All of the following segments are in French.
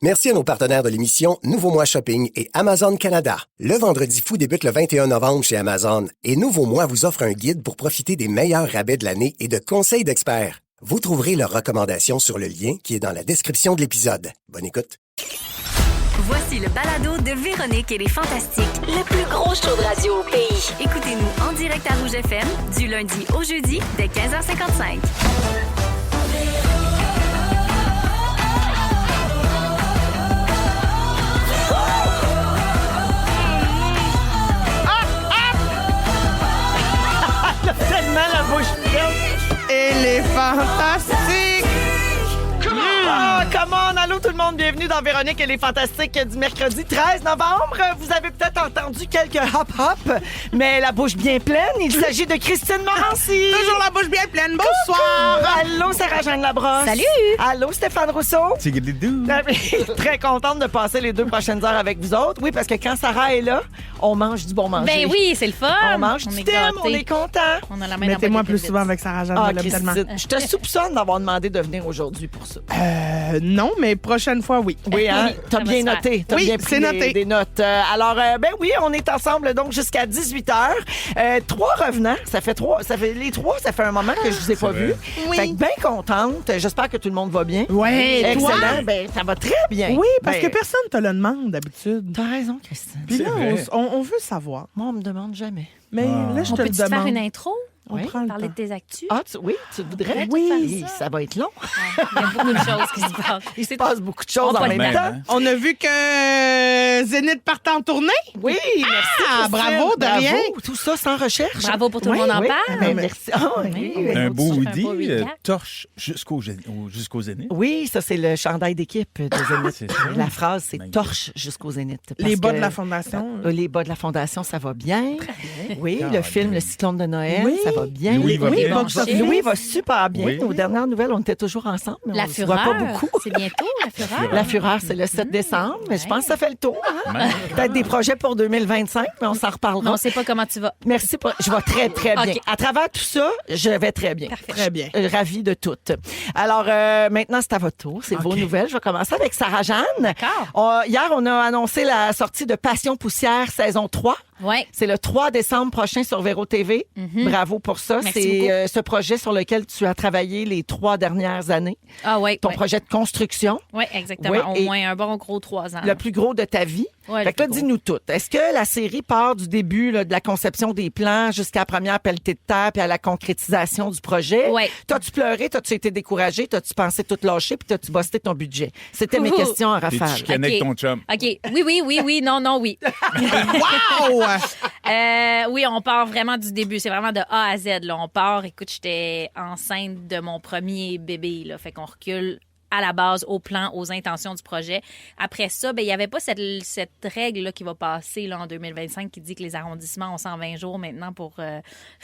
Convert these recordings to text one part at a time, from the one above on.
Merci à nos partenaires de l'émission Nouveau Mois Shopping et Amazon Canada. Le Vendredi fou débute le 21 novembre chez Amazon et Nouveau Mois vous offre un guide pour profiter des meilleurs rabais de l'année et de conseils d'experts. Vous trouverez leurs recommandations sur le lien qui est dans la description de l'épisode. Bonne écoute. Voici le balado de Véronique et les Fantastiques, le plus gros show de radio au pays. Écoutez-nous en direct à Rouge FM, du lundi au jeudi, dès 15h55. Tellement la bouche pleine. Elle est fantastique! Ah, come on! Allô tout le monde, bienvenue dans Véronique et les Fantastiques du mercredi 13 novembre. Vous avez peut-être entendu quelques hop-hop, mais la bouche bien pleine. Il s'agit de Christine Morancy. Toujours la bouche bien pleine. Bonsoir! Allô Sarah-Jeanne Labrosse. Salut! Allô Stéphane Rousseau. Très contente de passer les 2 prochaines heures avec vous autres. Oui, parce que quand Sarah est là, on mange du bon manger. Ben oui, c'est le fun. On mange du thème, on est content. On a la main Mettez-moi dans plus souvent avec Sarah-Jeanne, Ah, je l'aime tellement. Christine, je te soupçonne d'avoir demandé de venir aujourd'hui pour ça. Non, mais prochaine fois, oui. Oui, hein? T'as ça bien va se noté. T'as Oui, bien pris c'est noté. des notes. Alors, ben oui, on est ensemble donc jusqu'à 18h. 3 revenants. Ça fait un moment que je vous ai pas vus. Oui. Fait que bien contente. J'espère que tout le monde va bien. Ouais, toi? Excellent. Ben, ça va très bien. Oui, parce Ben, que personne te le demande d'habitude. T'as raison, Christine. Puis là, vrai. on veut savoir. Moi, on me demande jamais. Mais là, je On te le peut-tu te faire demande. une intro? Oui. On prend le Parler temps. de tes actus? Ah, oui, tu voudrais? Oui. Ça va être long. Il y a beaucoup de choses qui se passent. Il se passe beaucoup de choses On en va même le temps. On a vu que Zénith part en tournée. Oui, merci. Ah, Christine. bravo, de rien. Tout ça sans recherche. Bravo pour tout le Oui, monde en Oui. parle. Ben, merci. Ah, oui. Un beau Un hoodie, beau recap. torche jusqu'au zénith. Oui, ça, c'est le chandail d'équipe de Zénith. C'est ça. La phrase, c'est Magnifique. torche jusqu'au Zénith. Parce Les bas que- de la Fondation. Les bas de la Fondation, ça va bien. Oui, le film Le Cyclone de Noël, Oui. ça va bien. Louis va bien. box Bon, office. Louis va super bien. Oui. Aux dernières nouvelles, on était toujours ensemble, mais La on ne se voit fureur. pas beaucoup. C'est bientôt, la fureur. La fureur, c'est le 7 décembre, mais je pense que ça fait le tour. Hein? Ouais. Peut-être des projets pour 2025, mais on s'en reparlera. On ne sait pas comment tu vas. Merci. Je vais très, très bien. OK. À travers tout ça, je vais très bien. Très bien. Ravie de tout. Alors, maintenant, c'est à votre tour. C'est vos nouvelles. Je vais commencer avec Sarah-Jeanne. D'accord. Hier, on a annoncé la sortie de Passion Poussière saison 3. Oui. C'est le 3 décembre prochain sur Véro TV. Bravo pour ça. Merci C'est beaucoup. ce projet sur lequel tu as travaillé les 3 dernières années. Ah oui. Ton projet de construction, Oui, exactement. Oui, Au et- moins un bon gros 3 ans. le plus gros de ta vie. Ouais, Fait le que là, plus gros. dis-nous tout. Est-ce que la série part du début là, de la conception des plans jusqu'à la première pelletée de terre puis à la concrétisation du projet? Ouais. T'as-tu pleuré? T'as-tu été découragé? T'as-tu pensé tout lâcher? Puis t'as-tu bossé ton budget? C'était mes Ouh. questions en T'es-tu rafale. chicané avec OK. ton chum? OK. Oui. Non, oui. Wow! Oui, on part vraiment du début. C'est vraiment de A à Z. Là. On part, écoute, j'étais enceinte de mon premier bébé. Là. Fait qu'on recule à la base, au plan, aux intentions du projet. Après ça, ben il n'y avait pas cette règle là, qui va passer là, en 2025 qui dit que les arrondissements ont 120 jours maintenant pour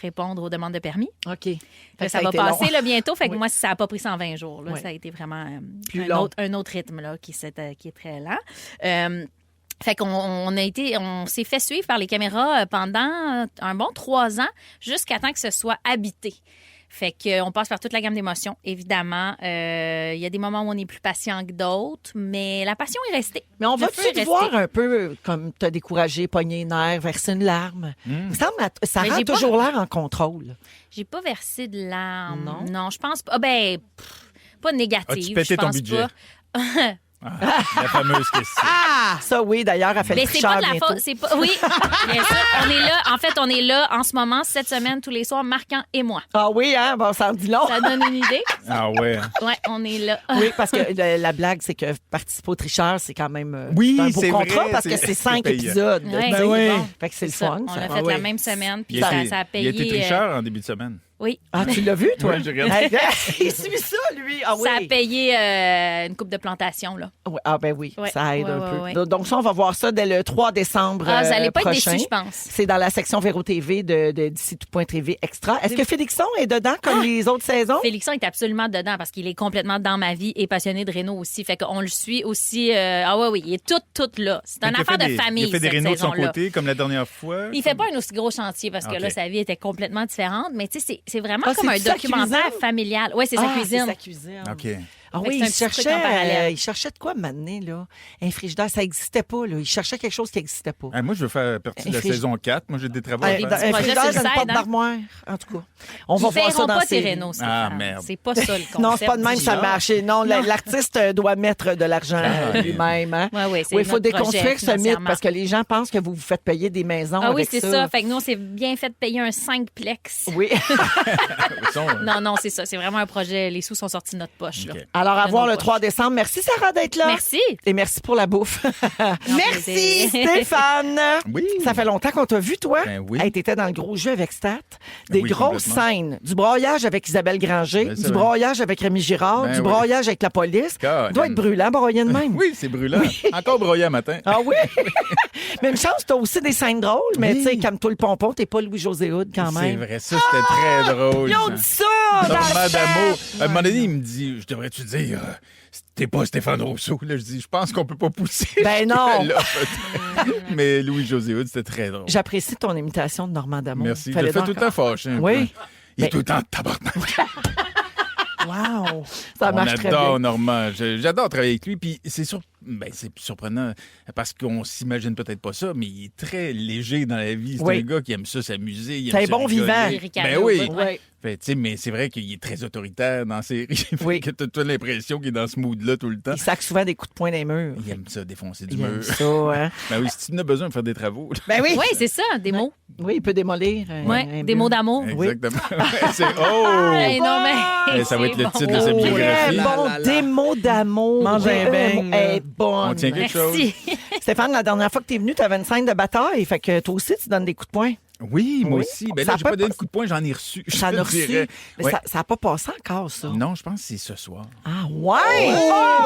répondre aux demandes de permis. OK. Fait Là, que ça a va été passer long. là, bientôt. Fait que Oui. moi, ça n'a pas pris 120 jours. Là, Oui. ça a été vraiment Plus long. un autre rythme là, qui est très lent. Fait on s'est fait suivre par les caméras pendant un bon 3 ans jusqu'à temps que ce soit habité. Fait qu'on passe par toute la gamme d'émotions, évidemment. Il y a des moments où on est plus patient que d'autres, mais la passion est restée. Mais on Le va-tu feu est te resté. voir un peu comme t'as découragé, pogné les nerfs, verser une larme? Il me semble ça Mais rend j'ai pas- toujours l'air en contrôle. J'ai pas versé de larmes. Non? Non, je pense pas. Ah ben, pas négative. As-tu pété je ton pense budget? pas. La fameuse question. Ah! Ça, oui, d'ailleurs, elle fait Mais le c'est tricheur pas de la bientôt. faute. C'est pas. Oui, bien sûr. On est là. En fait, on est là en ce moment, cette semaine, tous les soirs, Marquant et moi. Ah oui, hein? Bon, ça en dit long. Ça donne une idée? Ah ouais. Ouais, on est là. Oui, parce que la blague, c'est que participer au tricheur, c'est quand même Oui, c'est un beau c'est contrat vrai, parce que c'est- c'est 5 c'est payant. épisodes. Ouais. tu sais. oui. Bon. Fait que c'est le ça. fun. On ça. l'a Ah fait oui. la même semaine, puis Il a ça, été- ça a il a payé. été tricheur en début de semaine. Oui. Ah, tu l'as vu, toi? Ouais, je regarde. Il suit ça, lui. Ah oui. Ça a payé une coupe de plantation, là. Oui, ah ben oui, Ouais. ça aide Ouais, un ouais, peu. ouais. Donc ça, on va voir ça dès le 3 décembre Ah, vous allez pas être prochain. déçus, je pense. C'est dans la section Véro TV de d'ici tout point TV Extra. Est-ce que Félixon est dedans comme les autres saisons? Félixon est absolument dedans parce qu'il est complètement dans ma vie et passionné de réno aussi. Fait qu'on le suit aussi. Ah oui, il est tout là. C'est une Il a affaire fait de famille, Il a fait des cette rénaux de son saison-là. côté, comme la dernière fois. Il fait pas un aussi gros chantier parce que OK. là, sa vie était complètement différente. Mais tu sais, c'est vraiment Ah, comme un c'est sa documentaire cuisine? familial. Oui, c'est sa cuisine. C'est sa cuisine. OK. Ah Fait que oui, c'est un petit truc en parallèle. il cherchait de quoi m'amener, là? Un frigidaire, ça n'existait pas, là. Il cherchait quelque chose qui n'existait pas. Ah, moi, je veux faire partie de la Frige- saison 4. Moi, j'ai des travaux Un, à des faire. petits un projets frigidaire sur dans le une porte side, hein? d'armoire. En tout cas, on Ils va voir ça paieront dans pas tes série. rénaux, Stéphane. Ah, merde. C'est pas ça le concept. Non, c'est pas de même, du ça genre. marche. Non, l'artiste doit mettre de l'argent lui-même. Hein? Ouais, c'est Oui, il faut notre projet, déconstruire ce mythe financièrement. parce que les gens pensent que vous vous faites payer des maisons Ah oui, avec c'est ça. Fait que nous, on s'est bien fait payer un 5-plex. Oui. Non, non, c'est ça. C'est vraiment un projet. Les sous sont sortis de notre poche. Là. OK. Alors, à De voir nos le 3 décembre. Merci, Sarah, d'être là. Merci. Et merci pour la bouffe. Merci. Stéphane. Oui. Ça fait longtemps qu'on t'a vu, toi. Ben oui. Hey, t'étais dans le gros jeu avec Stat. Des Oui, grosses complètement. scènes. Du broyage avec Isabelle Granger, Ben, c'est du vrai. broyage avec Rémi Girard, Ben du oui. broyage avec la police. Colin. Doit être brûlant, broyer de même. Oui, c'est brûlant. Encore broyé un matin. Ah oui? Mais une chance, t'as aussi des scènes drôles, mais Oui. tu sais, calme-toi le pompon, t'es pas Louis-José Hood quand C'est même. vrai, ça, c'était très drôle. Ils ont ça. dit ça! dans Normand la D'Amo. chaîne. À un moment donné, il me dit, je devrais-tu dire, t'es pas Stéphane Rousseau. Là, je dis, je pense qu'on peut pas pousser. Ben non. Là, peut-être. Mais Louis-José Hood, c'était très drôle. J'apprécie ton imitation de Normand D'Amour. Merci. Je Fallait le fais donc tout le temps fâché. un Oui. peu. Il est tout le temps tabarnak. Wow! Ça On marche très adore bien. Normand. J'adore travailler avec lui. Puis c'est surprenant parce qu'on s'imagine peut-être pas ça, mais il est très léger dans la vie. C'est Oui. un gars qui aime ça s'amuser. il C'est aime un ça bon rigoler. vivant. Ben oui. Oui. Fait, tu sais, mais c'est vrai qu'il est très autoritaire dans ses séries. Oui. Que t'as l'impression qu'il est dans ce mood-là tout le temps. Il sac souvent des coups de poing dans les murs. Il aime ça, défoncer du Il aime mur. ça, hein? Ben oui, si tu en as besoin de faire des travaux. là. Ben oui! Oui, c'est ça, des mots. Oui, il peut démolir. Ouais, des mots d'amour. Oui. Exactement. Ouais, c'est oh! Hey, non, mais. Eh, ça va être le c'est titre de sa bon. biographie. Très bon, Là, là, là. des mots d'amour. Mange un beigne, là. est bonne. On tient quelque chose. Merci. Stéphane, la dernière fois que tu es venu, tu avais une scène de bataille. Fait que toi aussi, tu donnes des coups de poing. Oui, moi Oui. aussi. Ben Ça là, j'ai peut pas donné pas- de coup de poing, j'en ai reçu. Ça je en a te reçu. dirais. Mais Ouais. ça n'a pas passé encore, ça. Non, je pense que c'est ce soir. Ah, ouais!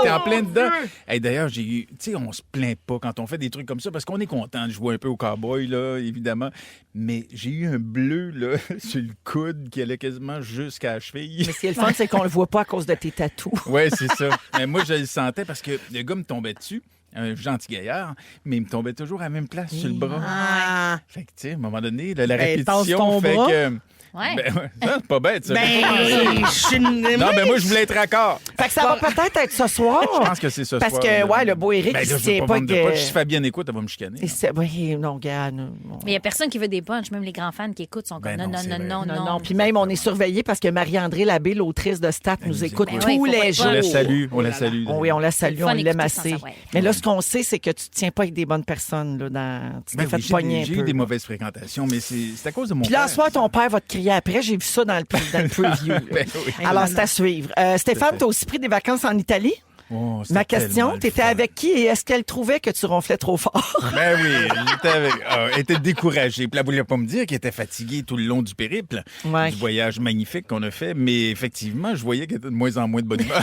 T'es en plein dedans. Hey, d'ailleurs, j'ai eu. Tu sais, on se plaint pas quand on fait des trucs comme ça parce qu'on est content de jouer un peu au cowboy, là, évidemment. Mais j'ai eu un bleu, là, sur le coude qui allait quasiment jusqu'à la cheville. Mais ce qui est le fun, c'est qu'on le voit pas à cause de tes tatous. Ouais, c'est ça. Mais moi, je le sentais parce que le gars me tombait dessus. Un gentil gaillard, mais il me tombait toujours à la même place sur le bras. Ah. Fait que, tu sais, à un moment donné, la Ben, tasse répétition ton fait bras. que. Ouais. Ben, ouais, ça, c'est pas bête, ça. Ben, je suis une... non, ben moi, je voulais être raccord. Fait que ça va peut-être être ce soir. Je pense que c'est ce Parce soir. que, là. ouais, le beau Éric, Ben, il là, se je veux tient pas pas vendre de punch. Si Fabienne écoute, elle va me chicaner. Oui, non, gars. Non. Mais il n'y a personne qui veut des punchs. Même les grands fans qui écoutent sont comme Ben non, non, non, c'est non, vrai. non, Non, non. non. Puis même, on est surveillé parce que Marie-André Labbé, l'autrice de Stat, nous nous écoute écoute. Ben ouais, tous il faut pas les de jours. On la Oh. salue, on la là là. salue. Oh oui, on la salue, C'est le fun on l'aime d'écouter sans assez. savoir. Mais là, ce qu'on sait, c'est que tu tiens pas avec des bonnes personnes. Là, tu t'es Ben fait oui, pogner j'ai un eu peu. des mauvaises fréquentations, mais c'est à cause de mon Puis là, père. ce soir, ton père va te crier après. J'ai vu ça dans le preview. là. Ben oui. Alors, c'est à suivre. Stéphane, tu as aussi pris des vacances en Italie. Oh, c'était Ma tellement question, le tu étais fun. avec qui et est-ce qu'elle trouvait que tu ronflais trop fort? Ben oui, j'étais avec. Elle était découragée. Puis elle voulait pas me dire qu'elle était fatiguée tout le long du périple, Ouais. du voyage magnifique qu'on a fait. Mais effectivement, je voyais qu'elle était de moins en moins de bonne humeur.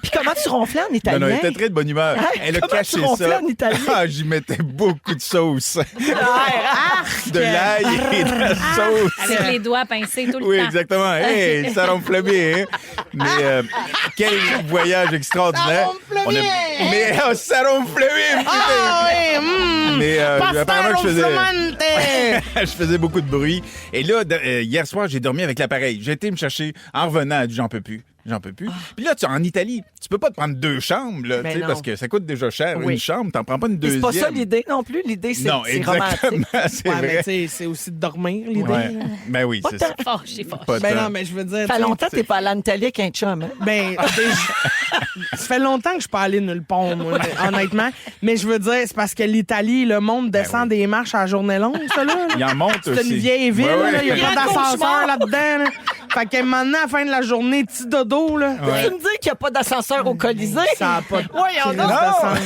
Puis comment tu ronflais en italien? Non, non, elle était très de bonne humeur. Hein? Elle a Comment caché tu ronflais ça. en italien? Ah, j'y mettais beaucoup de sauce. Ah, De l'ail et de la sauce. Avec les doigts pincés tout le Oui, temps. exactement. Hey, ça ronfle bien. Hein? Mais quel voyage extraordinaire. Mais ça ronfle bien. Ah oui, Mais apparemment que Pasta je faisais beaucoup de bruit. Et là, hier soir, j'ai dormi avec l'appareil. J'ai été me chercher en revenant. J'en peux plus. J'en peux plus. Puis là, en Italie, tu peux pas te prendre 2 chambres, là, Ben tu sais, non. parce que ça coûte déjà cher, Oui. une chambre. T'en prends pas une Puis deuxième. c'est pas ça l'idée non plus. L'idée, c'est Non, c'est romantique. exactement, c'est Ouais, mais vrai. tu sais, c'est aussi de dormir, l'idée. Ouais. Ben oui, Pas c'est tant. ça. Fâché, fâché. Pas Ben tant. non, mais je veux dire... Ça fait tu sais, longtemps que t'es pas allé en Italie avec un chum, hein? Ben, ça fait longtemps que je suis pas allée nulle part, moi, honnêtement. Mais je veux dire, c'est parce que l'Italie, le monde descend des marches à la journée longue, ça, là. Il en monte C'est aussi. une vieille ville, Ouais, ouais. là. Il y a pas Grand d'ascenseur cauchemar. là-dedans, là. Fait que maintenant, à la fin de la journée, petit dodo, là. Tu me dis qu'il n'y a pas d'ascenseur au Colisée? Ça n'a pas de Voyons crise donc. de sens.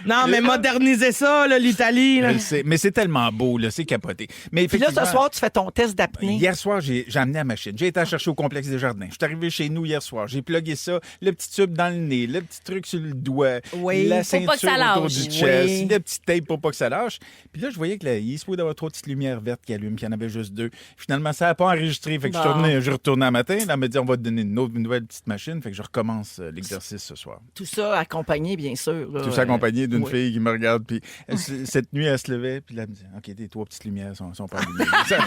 Non, mais moderniser ça, là, l'Italie, là. Je le sais. Mais c'est tellement beau, là, c'est capoté. Mais Puis là, effectivement, ce soir, tu fais ton test d'apnée. Hier soir, j'ai amené la machine. J'ai été à chercher au complexe des jardins. Je suis arrivé chez nous hier soir. J'ai plugué ça, le petit tube dans le nez, le petit truc sur le doigt, Oui. la Faut pas que ceinture ça autour lâche. du chest, Oui. le petit tape pour pas que ça lâche. Puis là, je voyais qu'il est supposé d'avoir 3 petites lumières vertes qui allument, qu'il y en avait juste 2. Finalement, ça n'a pas enregistré. Fait que je retournais un matin. Là, elle m'a dit, on va te donner une nouvelle petite machine. Fait que je recommence l'exercice ce soir. Tout ça accompagné, bien sûr. là. Tout ça accompagné d'une oui. fille qui me regarde. Puis cette nuit, elle se levait. Puis là, elle me dit, OK, tes 3 petites lumières sont pas allumées. Ça-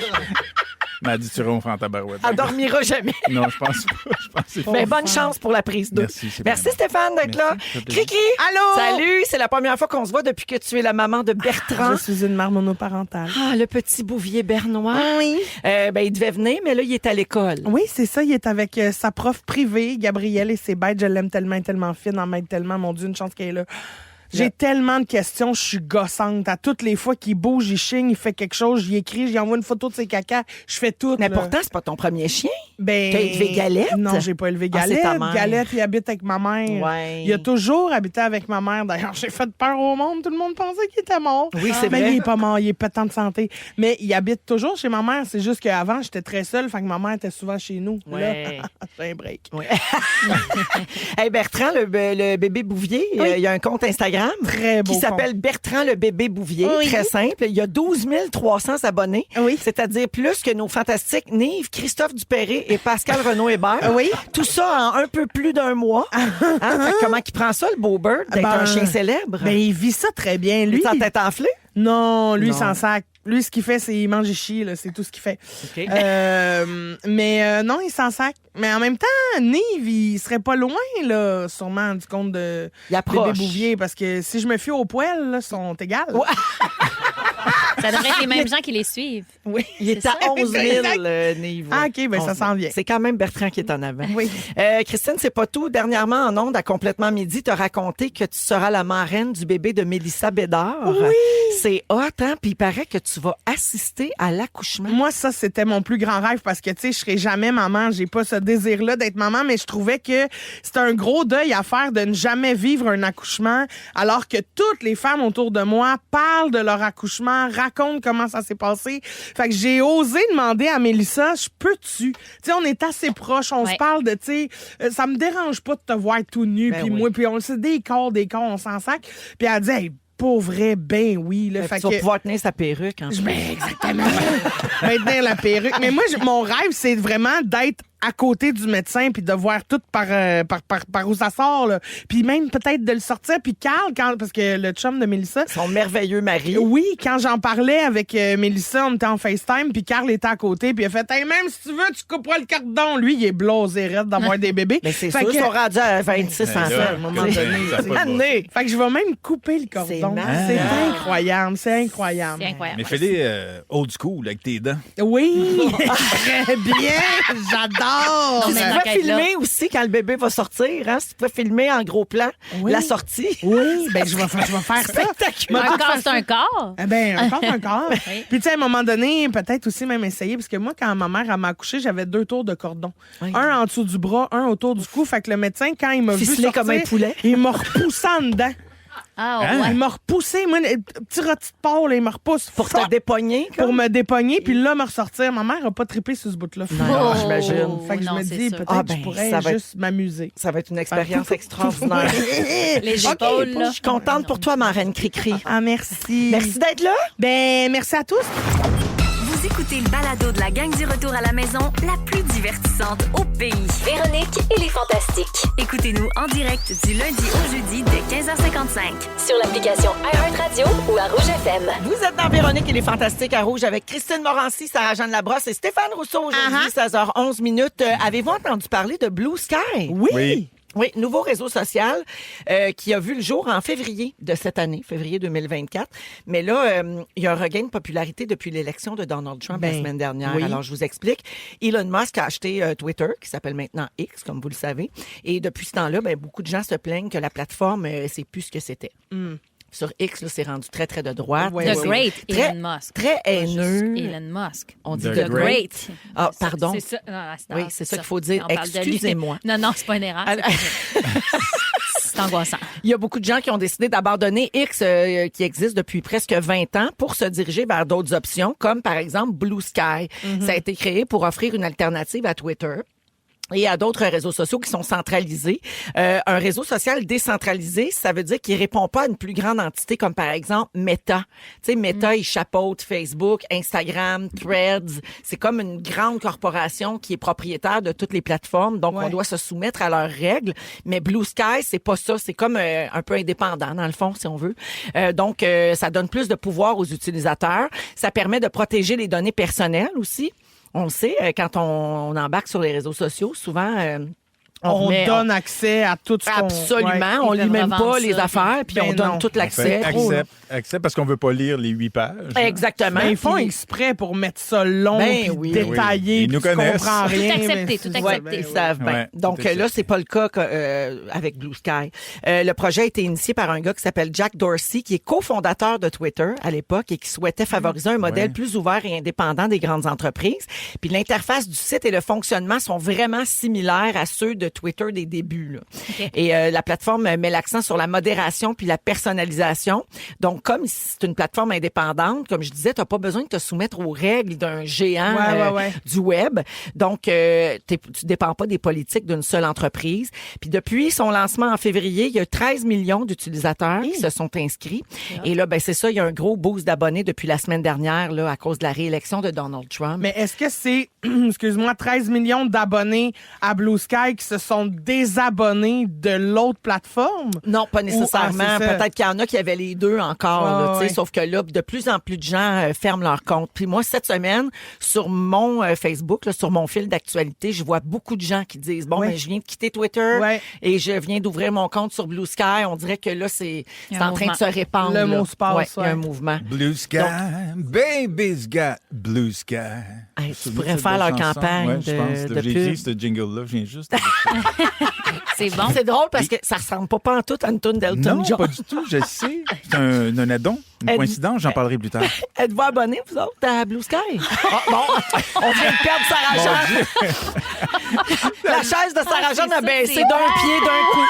m'a dit, tu ronfles en tabarouette. Elle dormira jamais. Non, je pense pas. Je pense que c'est Ben, bonne chance pour la prise d'eau. Merci, c'est Merci bien. Stéphane d'être là. Merci, ça fait plaisir. Cricri. Allô? Salut, c'est la première fois qu'on se voit depuis que tu es la maman de Bertrand. Je suis une mère monoparentale. Ah, le petit Bouvier bernois. Oui. Ben, il devait venir, mais là, il est à l'école. Oui, c'est ça. Il est avec sa prof privée, Gabrielle, et c'est bête. Je l'aime tellement, tellement fine, en m'aide tellement. Mon Dieu, une chance qu'elle est là. J'ai tellement de questions, je suis gossante. À toutes les fois qu'il bouge, il chigne, il fait quelque chose, j'y écris, j'y envoie une photo de ses caca, je fais tout. Mais là. pourtant, c'est pas ton premier chien. Ben, T'as élevé Galette? Non, j'ai pas élevé Ah, c'est Galette. ta mère. Galette, il habite avec ma mère. Ouais. Il a toujours habité avec ma mère. D'ailleurs, j'ai fait peur au monde. Tout le monde pensait qu'il était mort. Oui, c'est Mais vrai. il est pas mort, il est pétant de santé. Mais il habite toujours chez ma mère. C'est juste qu'avant, j'étais très seule, fait que ma mère était souvent chez nous. Ouais. Là, c'est un break. Ouais. Hey Bertrand, le bébé Bouvier, il y a un compte Instagram Très beau qui s'appelle Bertrand le bébé Bouvier. Oui. Très simple. Il y a 12 300 abonnés. Oui. C'est-à-dire plus que nos fantastiques Nive, Christophe Dupéré et Pascal Renaud-Hébert. Oui. Tout ça en un peu plus d'un mois. Hein? Fait que comment il prend ça, le beau bird, d'être Ben, un chien célèbre? Ben, il vit ça très bien. Lui, Il est en tête enflée? non, lui, Non. il s'en sac. Lui, ce qu'il fait, c'est il mange et chie, là. C'est tout ce qu'il fait. OK. Mais non, il s'en sac. Mais en même temps, Nive, il serait pas loin, là, sûrement, du compte de Il approche. bébé Bouvier. Parce que si je me fie aux poils, là, sont égales. Ouais. Ça devrait être les mêmes gens qui les suivent. Oui. Il est C'est à ça. 11 000, Exact. Nive. Ah, OK, ben, 11 ça 000. s'en vient. C'est quand même Bertrand qui est en avant. Oui. Christine, c'est pas tout. Dernièrement, en ondes, à Complètement Midi, t'as raconté que tu seras la marraine du bébé de Mélissa Bédard. Oui. C'est hot, hein? Puis il paraît que tu vas assister à l'accouchement. Moi, ça, c'était mon plus grand rêve parce que, tu sais, je serai jamais maman. J'ai pas ce désir-là d'être maman, mais je trouvais que c'était un gros deuil à faire de ne jamais vivre un accouchement alors que toutes les femmes autour de moi parlent de leur accouchement, racontent comment ça s'est passé. Fait que j'ai osé demander à Mélissa, je peux-tu? Tu sais, on est assez proches, on se Ouais. parle de, tu sais, ça me dérange pas de te voir tout nu, Ben puis oui. moi, puis on le sait, des corps, on s'en sac. Puis elle dit, hey, pour vrai, ben oui. Là, Tu vas pouvoir tenir sa perruque. Hein? Ben, exactement. Maintenant, la perruque. Mais moi, mon rêve, c'est vraiment d'être à côté du médecin puis de voir tout par où ça sort. Là. Puis même peut-être de le sortir. Puis Carl, parce que le chum de Mélissa... Son merveilleux mari. Oui, quand j'en parlais avec Mélissa, on était en FaceTime, puis Carl était à côté, puis il a fait hey, même si tu veux, tu couperas le cordon. Lui, il est blasé raide d'avoir des bébés. Mais c'est Fait sûr, que- ils sont rendus à 26 Ben enfants là, à un moment ben, donné. ça a pas de bon Année. Fait que je vais même couper le C'est cordon. malade. C'est incroyable, c'est incroyable. C'est incroyable. Mais fais-les old school avec tes dents. Oui, très bien, j'adore. Non, Tu mais peux l'enquête, là. filmer aussi quand le bébé va sortir. Hein? Si tu peux filmer en gros plan Oui. la sortie. Oui, ben je vais faire ça. Spectaculaire. Un corps, c'est un corps. Eh ben, un corps. Oui. Puis, tu sais, à un moment donné, peut-être aussi même essayer, parce que moi, quand ma mère elle m'a accouché, j'avais 2 tours de cordon. Oui. Un en dessous du bras, un autour du cou. Fait que le médecin, quand il m'a vu Ficelé sortir, comme un poulet. il m'a repoussé en dedans. Ah, Hein? ouais. Il m'a repoussé. Moi, un petit rôti de porc, là, il me repousse. Pour te dépogner. Pour comme. me dépogner, puis là, me ressortir. Ma mère n'a pas trippé sur ce bout-là. Non, j'imagine. Fait que non, je me c'est dis, sûr. peut-être Ah, que ben, je pourrais ça va être- juste m'amuser. Ça va être une expérience extraordinaire. Les OK, épaules, là. je suis contente pour toi, ma reine Cricri. Ah, merci. Merci d'être là. Ben, merci à tous. Vous écoutez le balado de la gang du retour à la maison, la plus divertissante au pays. Véronique et les Fantastiques. Écoutez-nous en direct du lundi au jeudi dès 15h55. Sur l'application iHeartRadio ou à Rouge FM. Vous êtes dans Véronique et les Fantastiques à Rouge avec Christine Morancy, Sarah-Jeanne Labrosse et Stéphane Rousseau aujourd'hui, 16h11 minutes. Avez-vous entendu parler de Blue Sky? Oui. Oui, nouveau réseau social qui a vu le jour en février de cette année, février 2024. Mais là, il y a un regain de popularité depuis l'élection de Donald Trump la semaine dernière. oui. Alors, je vous explique. Elon Musk a acheté Twitter, qui s'appelle maintenant X, comme vous le savez. Et depuis ce temps-là, beaucoup de gens se plaignent que la plateforme, c'est plus ce que c'était. Sur X, là, c'est rendu très, très de droite. Ouais, The ouais, Great Très- Elon Musk. Très Pas juste haineux. Elon Musk. On dit The The The Great. Great. Ah, C'est- pardon. C'est ça. Non, Oui, c'est ça qu'il faut dire. On parle de lui. Excusez-moi. Non, non, c'est pas une erreur. Alors- C'est angoissant. Il y a beaucoup de gens qui ont décidé d'abandonner X, qui existe depuis presque 20 ans, pour se diriger vers d'autres options, comme par exemple Blue Sky. Ça a été créé pour offrir une alternative à Twitter et à d'autres réseaux sociaux qui sont centralisés. Un réseau social décentralisé, ça veut dire qu'il répond pas à une plus grande entité comme par exemple Meta. Tu sais, Meta, il chapeaute Facebook, Instagram, Threads. C'est comme une grande corporation qui est propriétaire de toutes les plateformes, donc Ouais. on doit se soumettre à leurs règles. Mais Blue Sky, c'est pas ça. C'est comme un peu indépendant, dans le fond, si on veut. Donc, ça donne plus de pouvoir aux utilisateurs. Ça permet de protéger les données personnelles aussi. On le sait, quand on embarque sur les réseaux sociaux, souvent... On donne accès à tout ce qu'on... Absolument. Ouais. On Ils lit peuvent même pas revendre les ça. affaires, puis Ben on donne non. tout l'accès. Accepte parce qu'on veut pas lire les 8 pages. Exactement. Mais ils font Puis- exprès pour mettre ça long, Ben puis oui. détaillé, Ils puis nous tu connaissent. comprends rien. Tout accepté, mais tout c'est- accepté. Ils savent bien. Ouais, Donc tout là, c'est pas le cas avec Blue Sky. Le projet a été initié par un gars qui s'appelle Jack Dorsey, qui est cofondateur de Twitter à l'époque et qui souhaitait favoriser un modèle plus ouvert et indépendant des grandes entreprises. Puis l'interface du site et le fonctionnement sont vraiment similaires à ceux de Twitter des débuts. Là. Et la plateforme met l'accent sur la modération puis la personnalisation. Donc, comme c'est une plateforme indépendante, comme je disais, t'as pas besoin de te soumettre aux règles d'un géant Ouais. du web. Donc, tu dépends pas des politiques d'une seule entreprise. Puis depuis son lancement en février, il y a 13 millions d'utilisateurs qui se sont inscrits. Et là, ben c'est ça, il y a un gros boost d'abonnés depuis la semaine dernière là, à cause de la réélection de Donald Trump. Mais est-ce que c'est, excuse-moi, 13 millions d'abonnés à Blue Sky qui se sont désabonnés de l'autre plateforme? Non, pas nécessairement. c'est ça. Peut-être qu'il y en a qui avaient les deux encore. Là, tu sais, ouais. Sauf que là, de plus en plus de gens ferment leur compte. Puis moi, cette semaine, sur mon Facebook, là, sur mon fil d'actualité, je vois beaucoup de gens qui disent, bon, Ouais. ben, je viens de quitter Twitter Ouais. et je viens d'ouvrir mon compte sur Blue Sky. On dirait que là, c'est Il y a un en train de mouvement. se répandre. Le là. mot se passe, Ouais, il y a ouais. un mouvement. Blue Sky, baby's got blue sky. Hey, tu Souvenez-vous pourrais de faire cette leur belle chanson? campagne Ouais, je pense. de J'ai pub. écrit ce jingle-là, je viens juste. C'est bon. C'est drôle parce que ça ressemble pas pantoute à une tune d'Elton Non, John. pas du tout, je sais. C'est un addon, une Elle- coïncidence, j'en parlerai plus tard. Êtes-vous abonnés, vous autres, à Blue Sky? Ah, bon, on vient de perdre Sarah Mon Jeanne. Dieu. La chaise de Sarah c'est Jeanne a ça, baissé c'est d'un pied d'un coup.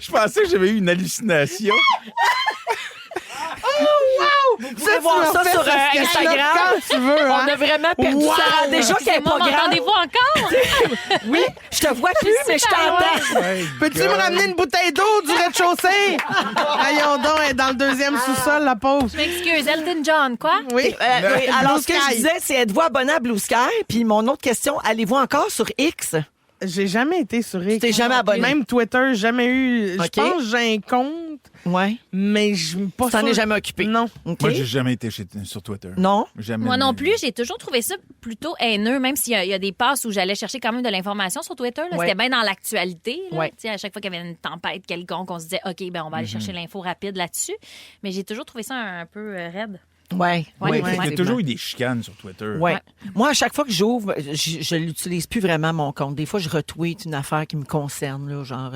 Je pensais que j'avais eu une hallucination. Vous pouvez voir ça sur Instagram. Quand tu veux, On hein? a vraiment perdu Wow! Sarah. Déjà qu'elle est Excusez-moi, pas grande. m'entendez-vous encore? Oui, je te vois plus, mais je t'entends. Peux-tu me ramener une bouteille d'eau du rez-de-chaussée? Voyons donc, elle est dans le deuxième sous-sol, la pauvre. Je m'excuse, Elton John, quoi? Oui. Oui, alors, Blue ce que je Sky. disais, c'est êtes-vous abonné à Blue Sky? Puis mon autre question, allez-vous encore sur X? J'ai jamais été sur X. Tu t'es jamais abonné? Même Twitter, jamais eu. OK. Je pense que j'ai un compte, Oui. mais je suis pas Tu t'en sûre. es jamais occupé? Non. OK. Moi, j'ai jamais été sur Twitter. Non? Jamais. Moi non plus, j'ai toujours trouvé ça plutôt haineux, même s'il y a des passes où j'allais chercher quand même de l'information sur Twitter. Là. Ouais. C'était bien dans l'actualité. là. Ouais. Tu sais, à chaque fois qu'il y avait une tempête quelconque, on se disait, OK, ben on va aller chercher l'info rapide là-dessus. Mais j'ai toujours trouvé ça un peu raide. Oui. Ouais, Oui, ouais. il y a toujours eu des chicanes sur Twitter. Ouais. Moi, à chaque fois que j'ouvre, je l'utilise plus vraiment, mon compte. Des fois, je retweet une affaire qui me concerne, là, genre...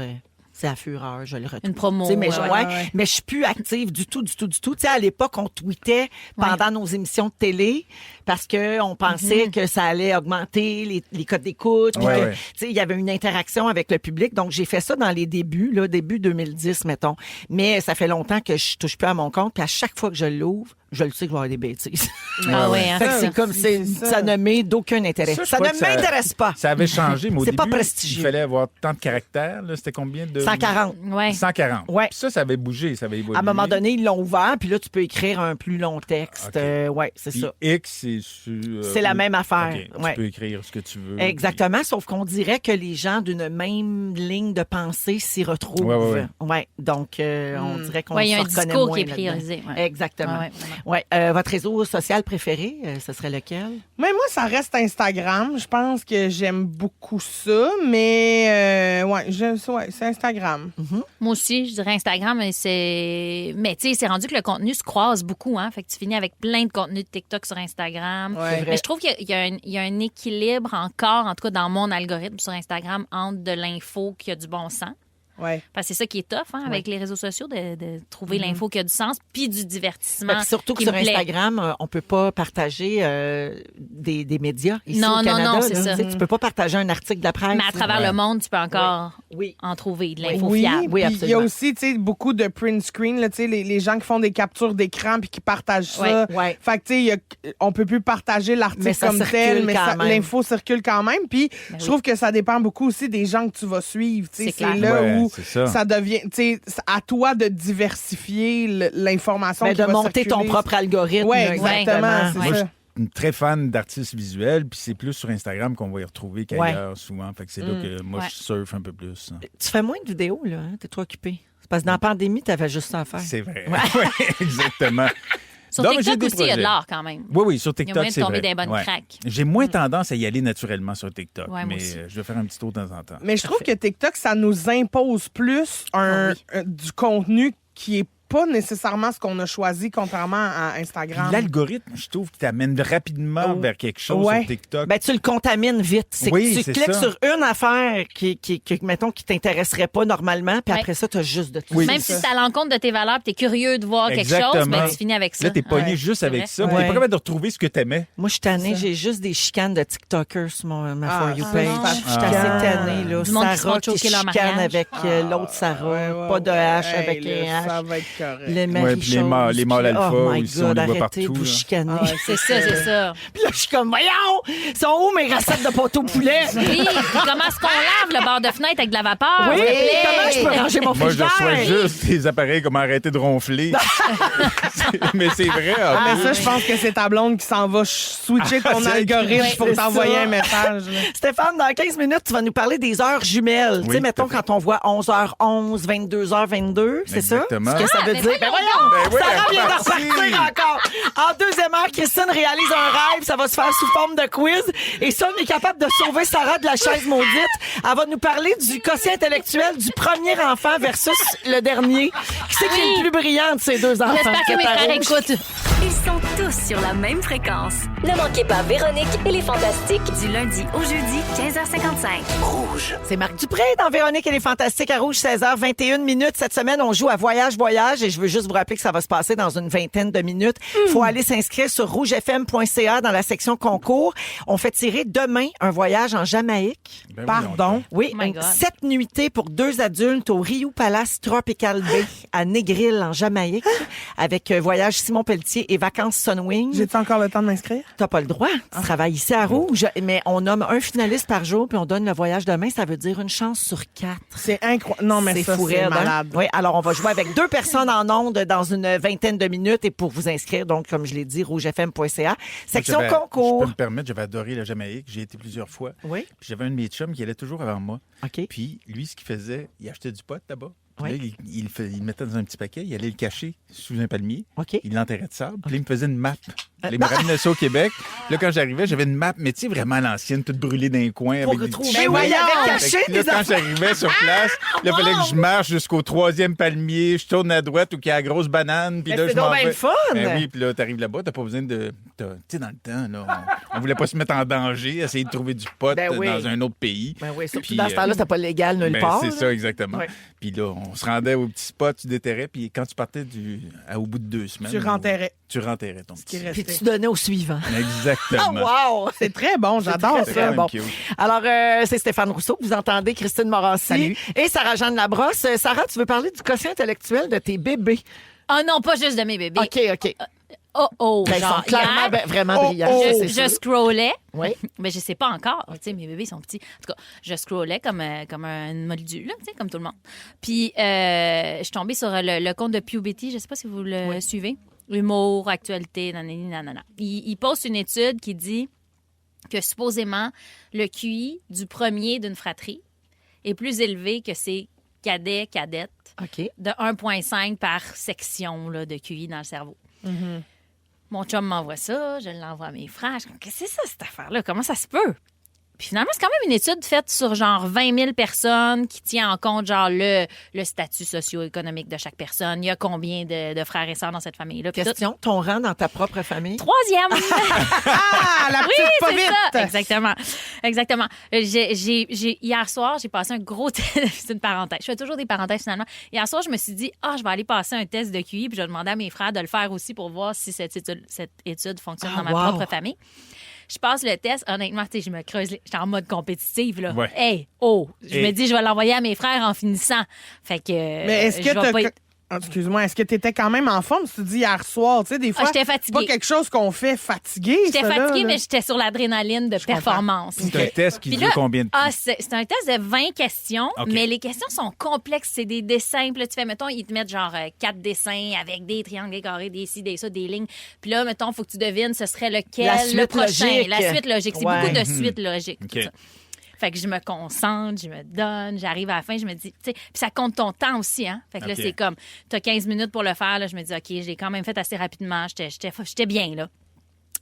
c'est à fureur, je le retweet. Une promo, Tu sais, mais, ouais. mais je suis plus active du tout. Tu sais, à l'époque, on tweetait pendant nos émissions de télé parce qu'on pensait que ça allait augmenter les codes d'écoute. puis Ouais, que, ouais. tu sais, il y avait une interaction avec le public. Donc, j'ai fait ça dans les débuts, là, début 2010, mettons. Mais ça fait longtemps que je touche plus à mon compte. Puis à chaque fois que je l'ouvre, je le sais que je vais avoir des bêtises. Ah ouais, hein? Fait que c'est comme, c'est ça ça. ne m'est d'aucun intérêt. Ça, je Ça crois ne que ça- m'intéresse pas. Ça avait changé, mais au C'est début, pas prestigieux. il fallait avoir tant de caractères. Là. C'était combien de... 140. Ouais. 140. Ouais. Puis ça avait bougé, ça avait évolué. À un moment donné, ils l'ont ouvert, puis là, tu peux écrire un plus long texte. OK. Ouais, c'est Puis ça. X, c'est sur... C'est la même affaire. OK, Ouais. Tu peux écrire ce que tu veux. Exactement, sauf qu'on dirait que les gens d'une même ligne de pensée s'y retrouvent. Ouais. Donc, on dirait qu'on Ouais, il y a se un reconnaît discours moins qui est là-dedans. priorisé, ouais. Exactement. Ouais, ouais, Votre réseau social préféré, ce serait lequel? Mais moi, ça reste Instagram. Je pense que j'aime beaucoup ça, mais c'est Instagram. Moi aussi, je dirais Instagram, mais tu sais, c'est rendu que le contenu se croise beaucoup, hein. Fait que tu finis avec plein de contenu de TikTok sur Instagram. Ouais. C'est vrai. Mais je trouve qu'il y a un équilibre encore, en tout cas dans mon algorithme sur Instagram, entre de l'info qui a du bon sens. Ouais. Parce que c'est ça qui est tough, hein, avec les réseaux sociaux, de trouver l'info qui a du sens, puis du divertissement. Puis surtout que qui sur me plaît. Instagram, on peut pas partager des médias ici Non, au non, Canada. non, là. c'est ça. Tu sais, tu peux pas partager un article de la presse. Mais à travers Ouais. le monde, tu peux encore Oui. en trouver de l'info Oui, fiable. Oui, puis il y a absolument. aussi, tu sais, beaucoup de print screen, là, tu sais, les gens qui font des captures d'écran puis qui partagent ça. Ouais, ouais. Fait que, tu sais, on peut plus partager Mais l'article ça comme circule tel, mais quand même. l'info circule quand même. Puis Ben je trouve que ça dépend beaucoup aussi des gens que tu vas suivre. Tu sais, C'est c'est clair. là Ouais, où c'est ça. ça devient, tu sais, c'est à toi de diversifier l'information Mais qui de va monter ton circuler. propre algorithme. Ouais, là, exactement, c'est Moi, ça. je suis une très fan d'artistes visuels, puis c'est plus sur Instagram qu'on va y retrouver qu'ailleurs souvent. Fait que c'est là que moi, Ouais. je surfe un peu plus. Tu fais moins de vidéos, là. Hein? T'es trop occupé. C'est parce que dans la pandémie, t'avais juste ça à faire. C'est vrai. Ouais, exactement. Sur Non, mais j'ai TikTok des aussi, il y a de projets. l'art quand même. Oui, sur Il y a TikTok, moyen de c'est tomber vrai. dans les bonnes craques. J'ai moins tendance à y aller naturellement sur TikTok, Ouais, moi mais aussi. je vais faire un petit tour de temps en temps. Mais je trouve que TikTok, ça nous impose plus du contenu qui est pas nécessairement ce qu'on a choisi, contrairement à Instagram. L'algorithme, je trouve, qui t'amène rapidement vers quelque chose Ouais. sur TikTok. Ben, tu le contamines vite. C'est que Oui, tu c'est cliques ça. sur une affaire mettons, qui t'intéresserait pas normalement, puis Ouais. après ça, tu as juste de tout. Oui. Même si c'est à l'encontre de tes valeurs, tu es curieux de voir quelque chose, Exactement. ben, tu finis avec ça. Là, t'es pogné Ouais, juste c'est avec vrai. ça. Ouais. T'es pas capable de retrouver ce que t'aimais. Moi, je suis tannée. J'ai juste des chicanes de TikTokers sur ma For You ça, page. c'est Je suis fatigant. assez tannée. Là. Du monde qui se Sarah font qui choquer leur chicane mariage. avec l'autre Sarah. Pas de H avec les Ça H. va être correct. Les Ouais, Marie puis les mâles alpha, oh my aussi, on God, les voit arrêtez de partout, vous là. chicaner. C'est ça. Puis là, je suis comme, voyons, sont où mes recettes de poteau poulet? Oui, puis comment est-ce qu'on lave le bord de fenêtre avec de la vapeur? Oui, s'il te plaît? comment je peux ranger mon Moi, je reçois frigidaire? juste des appareils comme arrêter de ronfler. Mais c'est vrai. Mais ça, je pense que c'est ta blonde qui s'en va switcher ton c'est- algorithme Oui, pour c'est t'envoyer ça. un message. là. Stéphane, dans 15 minutes, tu vas nous parler des heures jumelles. Tu sais, Oui, mettons, tout à fait. quand on voit 11h11, 22h22, c'est ça? Exactement. Ce que ça veut mais dire. Ben voyons! Ben oui, Sarah elle vient de est partie. repartir encore. En deuxième heure, Christine réalise un rêve. Ça va se faire sous forme de quiz. Et ça, on est capable de sauver Sarah de la chaise maudite. Elle va nous parler du quotient intellectuel du premier enfant versus le dernier. Qui c'est qui est le plus brillant de ces deux enfants? J'espère que mes C'est frères Rouge. écoutent. Ils sont tous sur la même fréquence. Ne manquez pas Véronique et les Fantastiques. Du lundi au jeudi, 15h55. C'est Marc Dupré dans Véronique et les Fantastiques à Rouge, 16h21 minutes. Cette semaine, on joue à Voyage et je veux juste vous rappeler que ça va se passer dans une vingtaine de minutes. Il faut aller s'inscrire sur rougefm.ca dans la section concours. On fait tirer demain un voyage en Jamaïque. Ben oui, Pardon. Oui, Oh my God. 7 nuitées pour 2 adultes au Rio Palace Tropical Bay à Negril en Jamaïque avec Voyage Simon Pelletier et Vacances Sunwing. J'ai-tu encore le temps de m'inscrire? T'as pas le droit. Tu travailles ici à Rouge, mais on nomme un finaliste par jour puis on donne le voyage demain. Ça veut dire une chance sur 4. C'est incroyable. Non, mais ça, fou c'est raide, hein? malade. Oui, alors on va jouer avec 2 personnes en ondes dans une vingtaine de minutes et pour vous inscrire, donc, comme je l'ai dit, rougefm.ca. Section Je concours. peux me permettre, j'avais adoré la Jamaïque. J'y ai été plusieurs fois. Oui. Puis j'avais un de mes chums qui allait toujours avant moi. OK. Puis lui, ce qu'il faisait, il achetait du pot là-bas. Puis Oui. là, il le mettait dans un petit paquet, il allait le cacher sous un palmier. OK. Il l'enterrait de sable. Puis là, il me faisait une map. Puis là, il me ramenait ça au Québec. Puis là, quand j'arrivais, j'avais une map, mais tu sais, vraiment l'ancienne, toute brûlée d'un coin. Pour avec des retrouver. petits Mais oui, cheveux. il avait Fait caché que là, des quand affaires. j'arrivais sur place, là, il fallait que je marche jusqu'au 3e palmier, je tourne à droite où il y a la grosse banane, puis Mais là, c'est je m'en donc bien vais. le fun! Ben oui, puis là, t'arrives là-bas, t'as pas besoin de... Tu sais, dans le temps, là, on voulait pas se mettre en danger, essayer de trouver du pot Ben oui. dans un autre pays. Ben oui, surtout Puis, dans ce temps-là, c'était pas légal nulle ben, part. c'est là. ça, exactement. Ouais. Puis là, on se rendait au petit spot, tu déterrais, puis quand tu partais au bout de 2 semaines... Tu renterrais. Tu renterrais ton qui petit... restait. Puis tu donnais au suivant. Exactement. Oh, wow! C'est très bon, j'adore très, C'est très ça. quand bon. même cute. Alors, c'est Stéphane Rousseau que vous entendez, Christine Morancy Salut. et Sarah-Jeanne Labrosse. Sarah, tu veux parler du quotient intellectuel de tes bébés? Oh non, pas juste de mes bébés. OK. Oh, Ben, ils sont genre, clairement hier, vraiment brillants. je, c'est je sûr. scrollais. Oui. Mais je sais pas encore. Tu sais, mes bébés sont petits. En tout cas, je scrollais comme un moldu, là, tu sais, comme tout le monde. Puis, je suis tombée sur le compte de Puberty. Je sais pas si vous le suivez. Humour, actualité, nanana. Il poste une étude qui dit que supposément, le QI du premier d'une fratrie est plus élevé que ses cadettes OK. de 1,5 par section là, de QI dans le cerveau. Mon chum m'envoie ça, je l'envoie à mes frères. Je suis comme, qu'est-ce que c'est ça, cette affaire-là? Comment ça se peut? Puis finalement, c'est quand même une étude faite sur genre 20 000 personnes qui tient en compte genre le statut socio-économique de chaque personne. Il y a combien de frères et sœurs dans cette famille-là? Puis tout. Question, ton rang dans ta propre famille? 3e! Ah, la Oui, petite pas c'est vite! ça. Exactement. Hier soir, j'ai passé un gros test. C'est une parenthèse. Je fais toujours des parenthèses finalement. Hier soir, je me suis dit, je vais aller passer un test de QI, puis je vais demander à mes frères de le faire aussi pour voir si cette étude fonctionne dans ma wow. propre famille. Je passe le test. Honnêtement, tu sais, je me creuse. J'étais en mode compétitive, là. Ouais. Hey, je Et- me dis, je vais l'envoyer à mes frères en finissant. Fait que. Mais est-ce que je vais t'as... pas être- Ah, excuse-moi, est-ce que tu étais quand même en forme? Tu te dis hier soir, tu sais, des fois, j'étais c'est fatiguée. pas quelque chose qu'on fait fatigué. J'étais ça, là, fatiguée, là. mais j'étais sur l'adrénaline de performance. C'est un test qui Puis dure là, combien de temps? c'est un test de 20 questions, OK. mais les questions sont complexes. C'est des dessins. Puis là, tu fais, mettons, ils te mettent genre 4 dessins avec des triangles, des carrés, des ci, des ça, des lignes. Puis là, mettons, il faut que tu devines ce serait lequel, La suite le prochain. logique. La suite logique. C'est Ouais. beaucoup de suites logiques. OK. tout ça. Fait que je me concentre, je me donne, j'arrive à la fin, je me dis, tu sais, puis ça compte ton temps aussi, hein. Fait que là, OK. c'est comme, t'as 15 minutes pour le faire, là, je me dis, OK, j'ai quand même fait assez rapidement, j'étais bien, là.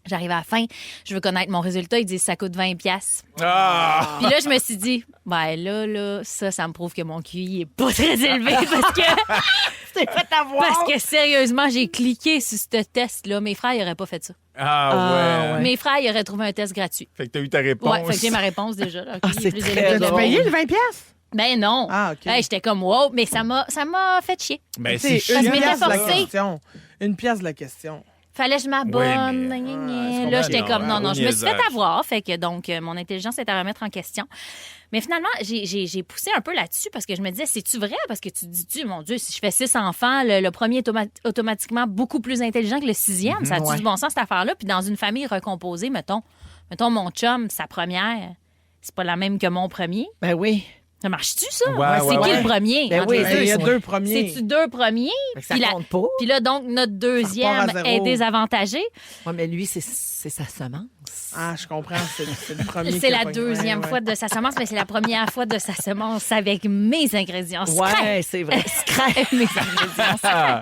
J'arrive à la fin, je veux connaître mon résultat, ils disent ça coûte 20$. Ah! Puis là, je me suis dit, ben là, ça me prouve que mon QI est pas très élevé parce que sérieusement, j'ai cliqué sur ce test-là. Mes frères, ils n'auraient pas fait ça. Ah ouais. Mes frères, ils auraient trouvé un test gratuit. Fait que t'as eu ta réponse. Ouais, fait que j'ai ma réponse déjà. Là. QI c'est plus très élevé. T'as drôle. payé le 20$? Ben non. Ah, OK. Hey, j'étais comme, wow, mais ça m'a fait chier. Ben, Tu sais, c'est Parce une que je m'étais pièce de la forcée. question. Une pièce de la question. Fallait que je m'abonne. Ouais, mais- gna, gna, je gna. comprends. Là, j'étais comme, non, je me suis fait niaisage. avoir. Fait que donc, mon intelligence est à remettre en question. Mais finalement, j'ai poussé un peu là-dessus parce que je me disais, c'est-tu vrai? Parce que tu te dis, mon Dieu, si je fais 6 enfants, le premier est automatiquement beaucoup plus intelligent que le 6e. Ça a-tu du bon sens, cette affaire-là? Puis dans une famille recomposée, mettons mon chum, sa première, c'est pas la même que mon premier. Ben oui. Ça marche-tu, ça? Ouais, c'est qui ouais. le premier? Ben entre oui, les ben, deux? Il y a sont- 2 premiers. C'est-tu 2 premiers? Fait que ça Puis compte pas. Puis là, donc, notre deuxième Ça repart à zéro. est désavantagé. Ouais, mais lui, c'est sa semence. Ah, je comprends. C'est le premier. C'est la deuxième fois de sa semence, mais c'est la première fois de sa semence avec mes ingrédients secrets. Ouais, c'est vrai. Mes ingrédients secrets.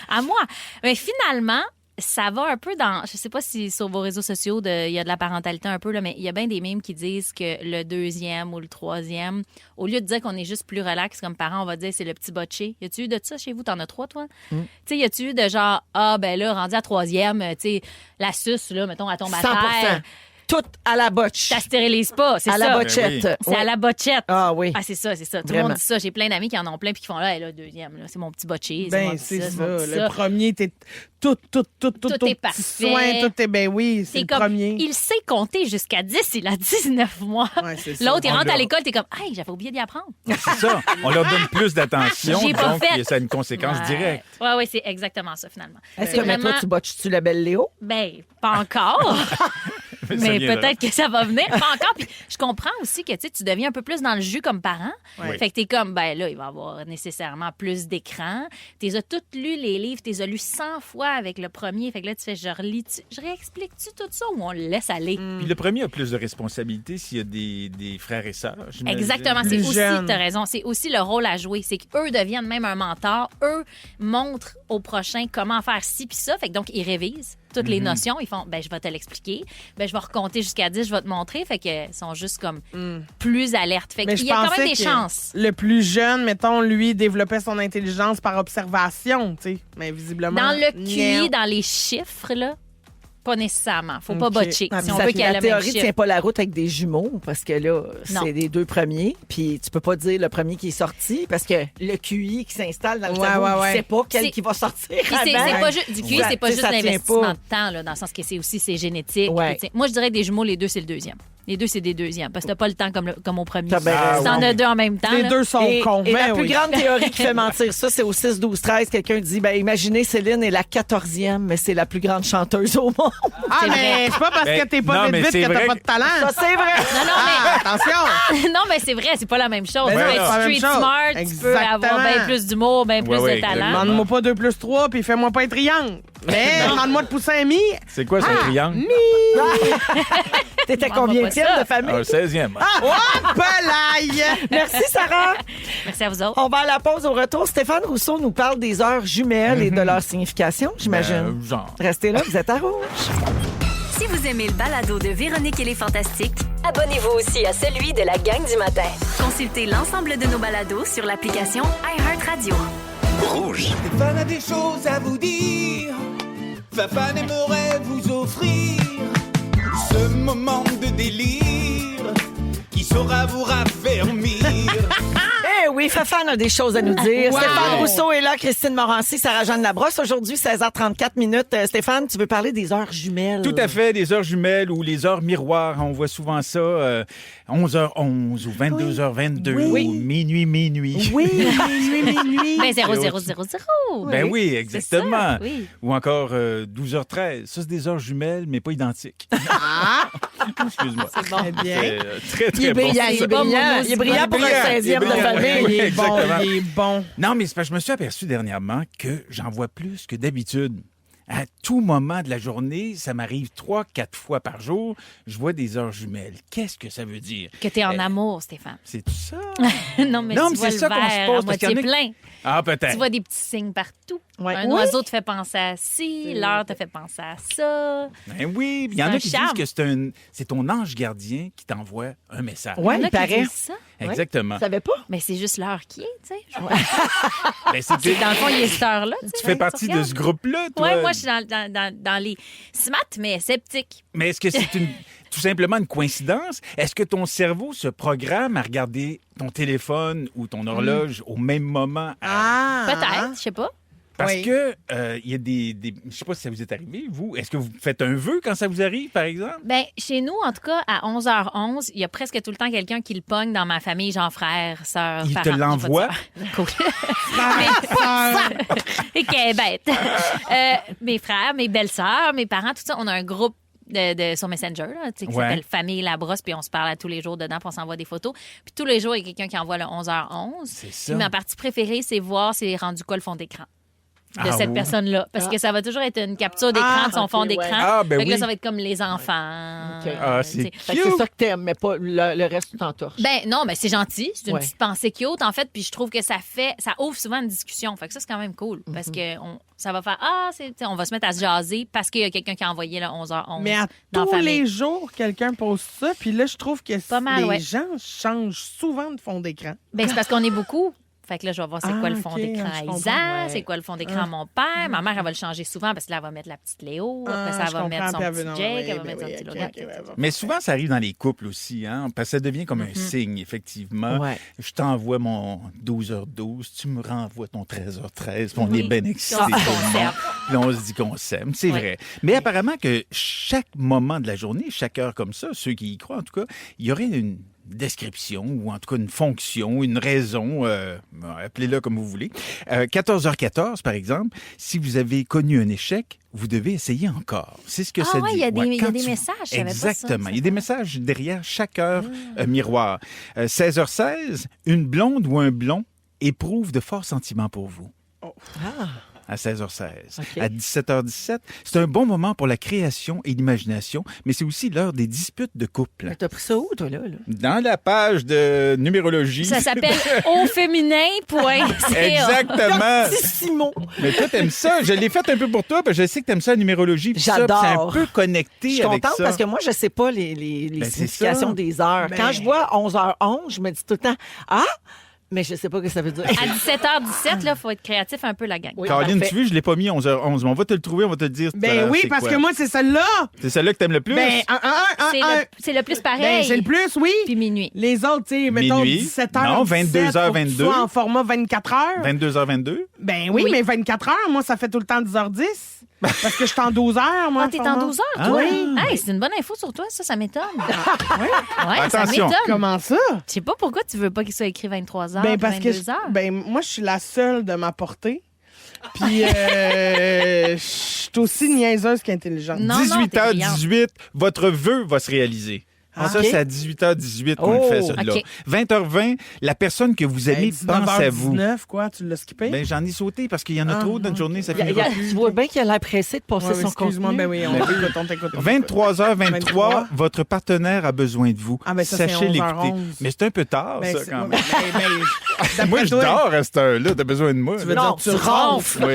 À moi. Mais finalement, ça va un peu dans... Je sais pas si sur vos réseaux sociaux, il y a de la parentalité un peu, là, mais il y a bien des mèmes qui disent que le deuxième ou le troisième, au lieu de dire qu'on est juste plus relax comme parents, on va dire c'est le petit botché. Y a-tu eu de ça chez vous? T'en as 3, toi? Tu sais, y a-tu eu de genre, ben là, rendu à troisième, tu sais, la suce, là, mettons, elle tombe à 100%. terre. Tout à la botche. Ça stérilise pas, c'est À ça. la botchette. Ben C'est à la botchette. Ah oui. Ah, c'est ça. Tout le Vraiment. monde dit ça. J'ai plein d'amis qui en ont plein puis qui font là, deuxième, là, c'est mon petit botché. Ben, mon c'est petit ça. mon petit Le premier, t'es tout est parfait. soin, tout est... Ben oui, c'est C'est le comme, premier. il sait compter jusqu'à 10, il a 19 mois. Ouais, c'est ça. L'autre, il On rentre à l'a- l'école, t'es comme, hey, j'avais oublié d'y apprendre. C'est ça. On leur donne plus d'attention, J'ai pas donc fait. ça a une conséquence directe. Ouais, c'est exactement ça, finalement. Est-ce C'est que mais toi, tu botches-tu la belle Léo? Ben, pas encore. Ça Mais viendra. peut-être que ça va venir. Pas encore. Puis je comprends aussi que tu deviens un peu plus dans le jus comme parent. Ouais. Fait que t'es comme, ben là, il va y avoir nécessairement plus d'écran. T'es as toutes lu les livres, t'es as lu 100 fois avec le premier. Fait que là, tu fais, je relis-tu, je réexplique-tu tout ça ou on le laisse aller? Puis le premier a plus de responsabilités s'il y a des frères et sœurs. j'imagine. Exactement. C'est Plus aussi, jeune. t'as raison, c'est aussi le rôle à jouer. C'est qu'eux deviennent même un mentor. Eux montrent au prochain comment faire ci puis ça. Fait que donc, ils révisent toutes les notions. Ils font, ben je vais te l'expliquer. Ben je vais recompter jusqu'à 10, je vais te montrer. Fait que sont juste comme plus alertes. Fait Mais qu'il je y a quand pensais même des que chances. Le plus jeune, mettons, lui, développait son intelligence par observation, tu sais. Mais visiblement. Dans le QI, non. dans les chiffres, là, pas nécessairement. Faut pas OK. botcher. Ah, Si puis on ça- veut qu'il y ait la le même théorie chiffre. tient pas la route avec des jumeaux parce que là, Non. c'est les deux premiers. Puis tu peux pas dire le premier qui est sorti parce que le QI qui s'installe dans le Ouais, cerveau, ouais, il ouais. sait pas quel C'est- qui va sortir Puis c'est avant. pas juste du QI, Ça- c'est pas tu sais, juste ça tient l'investissement pas. de temps, là, dans le sens que c'est aussi c'est génétique. Ouais. Tu sais. Moi, je dirais que des jumeaux, les deux, c'est le deuxième. Les deux, c'est des deuxièmes. Parce que t'as pas le temps comme au premier. T'as bien Si raison. t'en as deux en même temps. Les là. deux sont cons. Et Ben la plus oui. grande théorie qui fait mentir ça, c'est au 6, 12, 13. Quelqu'un dit, ben imaginez, Céline est la 14e, mais c'est la plus grande chanteuse au monde. Ah, C'est mais vrai. c'est pas parce Ben, que t'es non, pas mais vite c'est que t'as vrai pas de talent. Ça, c'est vrai. Non, non, Ah, attention! non, mais c'est vrai, c'est pas la même chose. Ben tu non, peux c'est être pas la même street chose. smart, tu peux avoir Exactement. bien plus d'humour, bien plus Ouais, de talent. exactement. Demande-moi pas 2 plus 3 puis fais-moi pas un triangle. Mais demande-moi de pousser un mi. C'est quoi son triangle? T'étais Demande-moi combien pas ça. de famille? Un 16e. Pelaille! Merci, Sarah. Merci à vous autres. On va à la pause au retour. Stéphane Rousseau nous parle des heures jumelles et de leur signification, j'imagine. Genre. Restez là, vous êtes à Rouge. Si vous aimez le balado de Véronique et les Fantastiques, Abonnez-vous aussi à celui de la gang du matin. consultez l'ensemble de nos balados sur l'application iHeartRadio. Stéphane a des choses à vous dire. Fafane aimerait vous offrir ce moment de délire qui saura vous raffermir. Eh oui, Fafane a des choses à nous dire. Wow. Stéphane Rousseau est là, Christine Morancy, Sarah-Jeanne Labrosse. Aujourd'hui, 16h34 minutes. Stéphane, tu veux parler des heures jumelles? Tout à fait, des heures jumelles ou les heures miroirs. On voit souvent ça, 11h11 ou 22h22 Oui. ou minuit. Oui, Minuit. Ben 0000. Ben oui, C'est exactement. ça, oui. Ou encore 12h13. Ça, c'est des heures jumelles, mais pas identiques. Excuse-moi. Très bien. C'est très, très il est bon. brillant, il est brillant. Il est brillant pour un 16e de brillant. famille. Oui, Il est bon, exactement. il est bon. Non, mais c'est parce que je me suis aperçu dernièrement que j'en vois plus que d'habitude. À tout moment de la journée, ça m'arrive 3-4 fois par jour, je vois des heures jumelles. Qu'est-ce que ça veut dire? Que t'es en amour, Stéphane. C'est tout ça? non, mais Non, tu mais vois c'est le ça qu'on se verre pose, à parce qu'il y moitié en a- plein. Ah, peut-être. Tu vois des petits signes partout. Ouais. Un Oui. oiseau te fait penser à ci, l'heure te fait penser à ça. Ben oui, il y en C'est a un qui charme. disent que c'est ton ange gardien qui t'envoie un message. Ouais, Il y en il a qui paraît. disent ça. Exactement. Tu savais pas? Mais c'est juste l'heure qui est, tu sais. Ben, c'est- Dans le fond, il est cette heure-là. tu fais partie de ce groupe-là, toi. Oui, moi, je suis dans les smart, mais sceptiques. Mais est-ce que c'est tout simplement une coïncidence? Est-ce que ton cerveau se programme à regarder ton téléphone ou ton horloge au même moment? Peut-être, je sais pas. Parce Oui. que il y a des... Je sais pas si ça vous est arrivé, vous. Est-ce que vous faites un vœu quand ça vous arrive, par exemple? Ben, chez nous, en tout cas, à 11h11, il y a presque tout le temps quelqu'un qui le pogne dans ma famille, genre frère, sœur, Il parents. te J'ai pas de l'envoie? sœur. Cool. Et qu'elle est bête. Mes frères, mes belles-sœurs, mes parents, tout ça, on a un groupe sur Messenger, là, tu sais, qui Ouais. s'appelle Famille La Brosse, puis on se parle à tous les jours dedans, puis on s'envoie des photos. Puis tous les jours, il y a quelqu'un qui envoie le 11h11. C'est ça. Puis ma partie préférée, c'est voir c'est rendu quoi le fond d'écran de Ah cette oui. personne-là. Parce que ça va toujours être une capture d'écran de son ok, fond ouais. d'écran. Ah, ben Fait que là, oui. ça va être comme les enfants. Ok. Ah, c'est tu sais. Fait que c'est ça que t'aimes, mais pas le reste, tu t'entorches. Ben non, mais c'est gentil. C'est une Ouais. petite pensée cute, en fait. Puis je trouve que ça ouvre souvent une discussion. Fait que ça, c'est quand même cool. Parce que ça va faire, on va se mettre à se jaser parce qu'il y a quelqu'un qui a envoyé le 11h11. Mais à dans tous la famille. les jours, quelqu'un pose ça. Puis là, je trouve que Pas mal, les ouais. gens changent souvent de fond d'écran. Ben, c'est parce qu'on est beaucoup. Fait que là, je vais voir c'est quoi le fond ok, d'écran je à comprends, Isa, ouais. c'est quoi le fond d'écran à mon père. Ma mère, elle va le changer souvent parce que là, elle va mettre la petite Léo. Après ça, je elle va mettre comprends, son puis elle petit veut- non, Jake, oui, elle va ben mettre son oui, petit ok, Logan. ok, ouais, bon. Mais souvent, ça arrive dans les couples aussi, hein? Parce que ça devient comme un signe, effectivement. Ouais. Je t'envoie mon 12h12, tu me renvoies ton 13h13, puis on est bien excités. On se tout le monde. s'aime. Puis on se dit qu'on s'aime, c'est Oui. vrai. Mais apparemment que chaque moment de la journée, chaque heure comme ça, ceux qui y croient en tout cas, il y aurait une description ou en tout cas une fonction, une raison, appelez-le comme vous voulez. 14h14, par exemple, si vous avez connu un échec, vous devez essayer encore. C'est ce que ça dit. ouais, il y a des quand messages, je savais pas ça. Exactement. Il y a des messages derrière chaque heure miroir. 16h16, une blonde ou un blond éprouve de forts sentiments pour vous. À 16h16. OK. À 17h17, c'est un bon moment pour la création et l'imagination, mais c'est aussi l'heure des disputes de couple. Mais t'as pris ça où, toi, là? Dans la page de numérologie. Ça s'appelle auféminin.ca. Exactement. Petit Simon. Mais toi, t'aimes ça. Je l'ai fait un peu pour toi, parce que je sais que t'aimes ça, la numérologie. puis ça, puis J'adore. C'est un peu Je connecté suis avec contente ça. parce que moi, je sais pas les Ben, c'est significations ça. des heures. Ben- Quand je vois 11h11, je me dis tout le temps, mais je sais pas ce que ça veut dire. À 17h17, il faut être créatif un peu, la gang. Oui, Caroline, parfait. tu veux, je l'ai pas mis 11h11, mais on va te le trouver, on va te le dire. tout à Ben l'heure, oui, c'est parce quoi. que moi, c'est celle-là. C'est celle-là que t'aimes le plus? Ben, C'est le plus pareil. Ben, c'est le plus, oui. Puis minuit. Les autres, tu sais, mettons Minuit. 17h. Non, 22h22. Soit en format 24 heures. 22h22? Ben oui, Oui. mais 24 heures, moi, ça fait tout le temps 10h10. Parce que je suis en 12 heures, moi. Ah, t'es en format. 12 heures, Ah. toi? Oui. Hey, c'est une bonne info sur toi, ça m'étonne. Ouais, ça Attention. m'étonne. Comment ça? Je sais pas pourquoi tu veux pas qu'il soit écrit 23 heures, Ben, parce que 22 heures. ben, moi, je suis la seule de ma portée. Puis, je suis aussi niaiseuse qu'intelligente. Non, t'es brillante. 18h18, votre vœu va se réaliser. Ça, OK. c'est à 18h18 qu'on le Oh, fait, ça, là. OK. 20h20, la personne que vous aimez pense à vous. 19h19, quoi, tu l'as skippé? Ben, j'en ai sauté parce qu'il y en a trop dans une journée, ça Il y a- finira tu plus. vois bien qu'il a l'air pressé de passer Ouais, oui, son excuse-moi, contenu. ben oui, on t'écoute, on t'écoute. 23h23, votre partenaire a besoin de vous. Ah, ben ça, c'est Sachez l'écouter. 11h11. Mais c'est un peu tard, Ben, ça, c'est- quand ben, même. d'après Moi, je toi, dors à cette heure-là. T'as besoin de moi. Tu veux là. Non, dire, tu ronfles. Oui.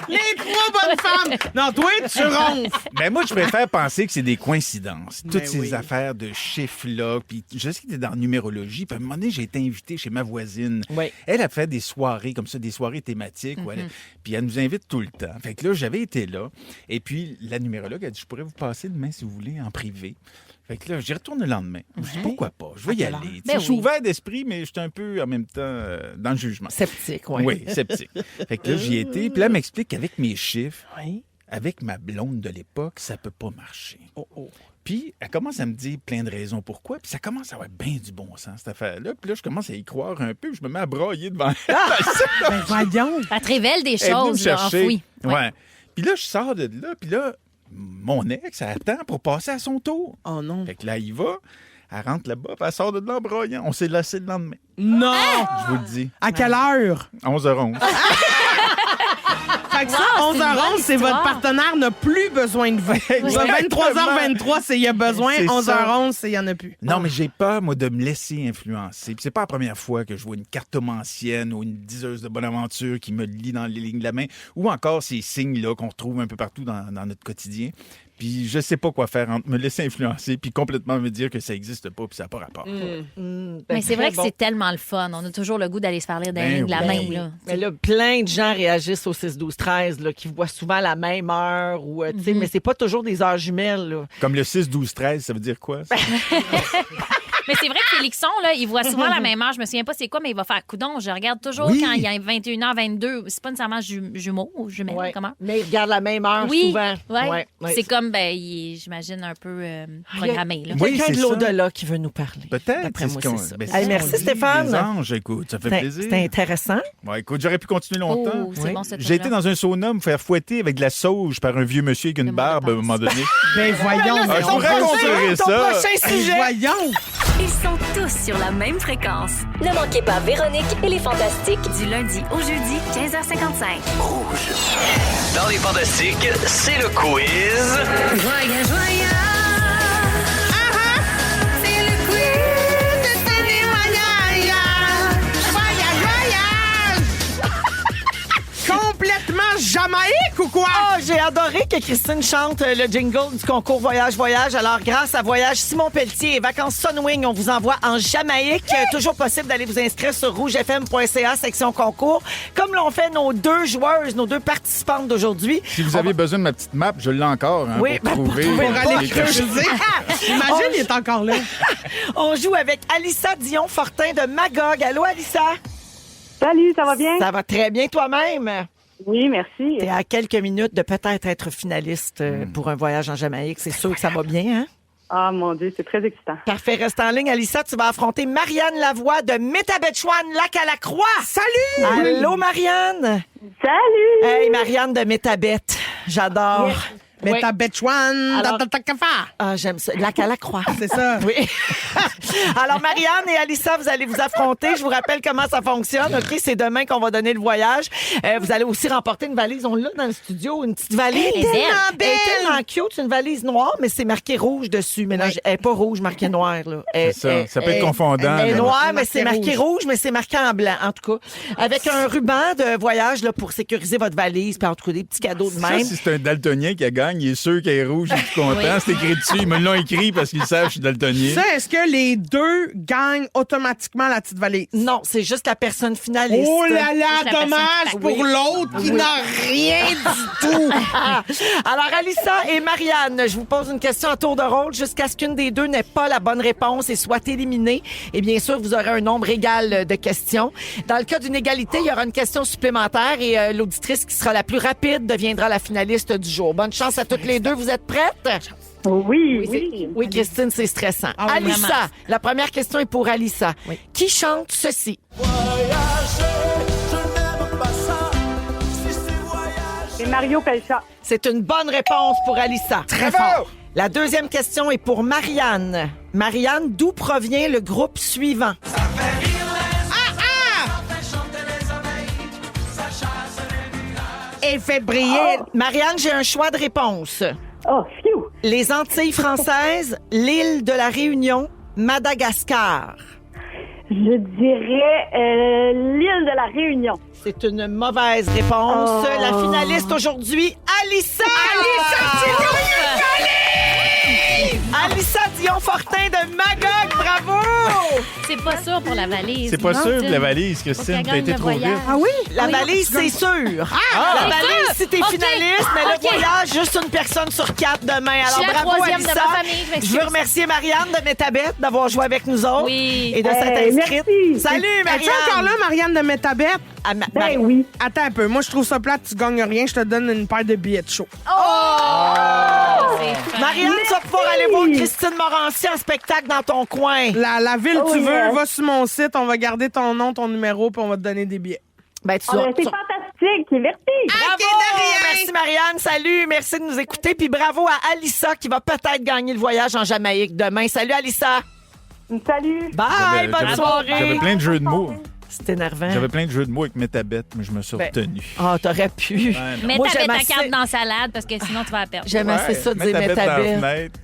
Les trois bonnes femmes! Non, toi, tu ronfles! Ben moi, je préfère penser que c'est des coïncidences. Toutes Ben ces oui. affaires de chiffres-là. Puis je sais que t'es dans la numérologie. Puis à un moment donné, j'ai été invité chez ma voisine. Oui. Elle a fait des soirées comme ça, des soirées thématiques. où puis elle nous invite tout le temps. Fait que là, j'avais été là. Et puis la numérologue a dit, je pourrais vous passer demain, si vous voulez, en privé. Fait que là, j'y retourne le lendemain. Je me dis, pourquoi pas? Je vais y aller. Tu sais, Ben je suis oui. ouvert d'esprit, mais je suis un peu, en même temps, dans le jugement. Sceptique, oui. Oui, sceptique. Fait que là, j'y étais. Puis là, elle m'explique qu'avec mes chiffres, Oui. avec ma blonde de l'époque, ça peut pas marcher. Oh, oh. Puis elle commence à me dire plein de raisons pourquoi. Puis ça commence à avoir bien du bon sens, cette affaire-là. Puis là, je commence à y croire un peu. Je me mets à brailler devant elle. Ben, voyons! Ça te révèle des Elle est venue me choses là, chercher. enfouies. Ouais. Puis là, je sors de là. Puis là, mon ex, elle attend pour passer à son tour. Oh non. Fait que là, il va. Elle rentre là-bas, puis elle sort de là en braillant. On s'est lassé le lendemain. Non! Je vous le dis. À quelle heure? 11h11. Fait que ça, Wow, c'est une 11h11, bonne c'est votre histoire. partenaire n'a plus besoin de vous. 23h23, c'est il y a besoin. C'est 11h11, c'est il y en a plus. Non, mais j'ai peur, moi, de me laisser influencer. Puis c'est pas la première fois que je vois une cartomancienne ou une diseuse de bonne aventure qui me lit dans les lignes de la main, ou encore ces signes-là qu'on retrouve un peu partout dans notre quotidien. Puis je sais pas quoi faire entre me laisser influencer puis complètement me dire que ça existe pas puis ça n'a pas rapport. Mais c'est vrai que c'est tellement le fun. On a toujours le goût d'aller se faire lire dans les lignes de la main. Là. Mais là, plein de gens réagissent au 6-12-13, là, qui voient souvent la même heure. Ou, tu sais, mais c'est pas toujours des heures jumelles. Là. Comme le 6-12-13, ça veut dire quoi? Ça? Mais c'est vrai que Félixon, là, il voit souvent la même heure. Je me souviens pas c'est quoi, mais il va faire coudon. Je regarde toujours Oui. quand il y a 21h22. C'est pas nécessairement jumeaux ou jumelles, Ouais. comment? Mais ils regardent la même heure Oui, souvent. ouais. Ouais. C'est comme, il est, j'imagine, un peu programmé. Là. Oui, Quelqu'un c'est de ça. l'au-delà qui veut nous parler. Peut-être. D'après moi, ce qu'on- c'est ça. ben, Hey, ce merci, qu'on dit, Stéphane. les anges, écoute, ça fait plaisir. C'était intéressant. Bon, écoute, j'aurais pu continuer longtemps. Oh, c'est Oui. bon, cette J'ai été dans un sauna me faire fouetter avec de la sauge par un vieux monsieur avec une Le mot de barbe à un passe. moment donné. Ben voyons. Ah, je on vous va- raconterai Ton ça. prochain Hey, sujet. voyons. Ils sont tous sur la même fréquence. Ne manquez pas Véronique et les Fantastiques. Du lundi au jeudi, 15h55. Dans les Fantastiques, c'est le quiz. Voyage, voyage. C'est le quiz de Télé Complètement Jamaïque ou quoi? Ah, j'ai adoré que Christine chante le jingle du concours Voyage, Voyage. Alors, grâce à Voyage Simon Pelletier et Vacances Sunwing, on vous envoie en Jamaïque. Toujours possible d'aller vous inscrire sur rougefm.ca, section concours, comme l'ont fait nos deux joueuses, nos deux participantes d'aujourd'hui. Si vous avez besoin de ma petite map, je l'ai encore Oui, pour trouver. Pour aller les creuser. Imagine, il est encore là. On joue avec Alissa Dion-Fortin de Magog. Allô, Alissa? Salut, ça va bien? Ça va très bien toi-même? Oui, merci. T'es à quelques minutes de peut-être être finaliste pour un voyage en Jamaïque. C'est sûr que ça va bien, hein? Ah, mon Dieu, c'est très excitant. Parfait, reste en ligne. Alissa, tu vas affronter Marianne Lavoie de Métabetchouane, Lac-à-la-Croix. Salut! Allô, Marianne? Salut! Hey, Marianne de Métabet. J'adore. Mais Oui. ta Betchouane, Alors- ta kafa. Ah, j'aime ça. Lac-à-la-Croix. C'est ça. Oui. Alors, Marianne et Alissa, vous allez vous affronter. Je vous rappelle comment ça fonctionne. OK, c'est demain qu'on va donner le voyage. Vous allez aussi remporter une valise. On l'a dans le studio, une petite valise. Elle est belle. Elle est tellement cute. C'est une valise noire, mais c'est marqué rouge dessus. Mais là, elle n'est pas rouge, marqué noir. Là. C'est ça. Ça peut être confondant. Elle est là. noire, mais Marqué c'est marqué rouge. rouge, mais c'est marqué en blanc, en tout cas. Avec un ruban de voyage là, pour sécuriser votre valise, puis en tout cas, des petits cadeaux de Ça, même. si c'est un daltonien qui a gagné, il est sûr qu'il est rouge, il est tout content. C'est écrit dessus. Ils me l'ont écrit parce qu'ils savent que je suis daltonien. Ça, est-ce que les deux gagnent automatiquement la petite valise? Non, c'est juste la personne finaliste. Oh là là, Juste la dommage personne pour l'autre qui n'a rien du tout. Alors, Alissa et Marianne, je vous pose une question à tour de rôle jusqu'à ce qu'une des deux n'ait pas la bonne réponse et soit éliminée. Et bien sûr, vous aurez un nombre égal de questions. Dans le cas d'une égalité, il y aura une question supplémentaire et l'auditrice qui sera la plus rapide deviendra la finaliste du jour. Bonne chance à toutes les deux. Vous êtes prêtes? Oui, oui. Oui, Christine, c'est stressant. Ah oui, Alissa, vraiment. la première question est pour Alissa. Qui chante ceci? C'est Mario Pelcha. C'est une bonne réponse pour Alissa. Très fort. La deuxième question est pour Marianne. Marianne, d'où provient le groupe suivant? Et fait briller. Marianne, j'ai un choix de réponse. Oh, phew! Les Antilles françaises, l'île de la Réunion, Madagascar. Je dirais l'île de la Réunion. C'est une mauvaise réponse. Oh. La finaliste aujourd'hui, Alissa! Alissa Dion-Fortin de Magog, bravo! C'est pas sûr pour la valise. C'est pas Non, sûr de Christine. la valise, Faut Christine. qu'elle T'as gagne été le trop vite. voyage. Ah oui? La Oui. valise, c'est sûr. La valise, si t'es OK. finaliste, mais le OK. voyage, juste une personne sur 4 demain. Je suis Alors, la bravo, troisième de Alissa. ma famille, je m'excuse. Je veux remercier Marianne de Métabet d'avoir joué avec nous autres Oui. et de s'être Hey, inscrite. merci. Salut, Es-tu Marianne! encore là, Marianne de Métabet? Ah, Ben oui. Attends un peu. Moi, je trouve ça plate, tu gagnes rien. Je te donne une paire de billets de show. C'est fin. Marianne, tu vas pouvoir aller voir Christine Morancy en spectacle dans ton coin. La ville Oh, tu veux, yes. va sur mon site. On va garder ton nom, ton numéro, puis on va te donner des billets. Ben, tu Oh, vas- ben, c'est tu- fantastique. Merci. Bravo! de rien. Merci, Marianne. Salut. Merci de nous écouter. Puis bravo à Alissa qui va peut-être gagner le voyage en Jamaïque demain. Salut, Alissa. Salut. Bye. Bonne J'avais soirée. plein de jeux de mots. C'est énervant. J'avais plein de jeux de mots avec Métabette, mais je me suis retenu. Ah, t'aurais pu. Ouais, non. Mais Moi, t'avais j'aime ta assez- carte dans la salade parce que sinon, tu vas la perdre. J'aime assez ça de dire Métabette dans la Métabette.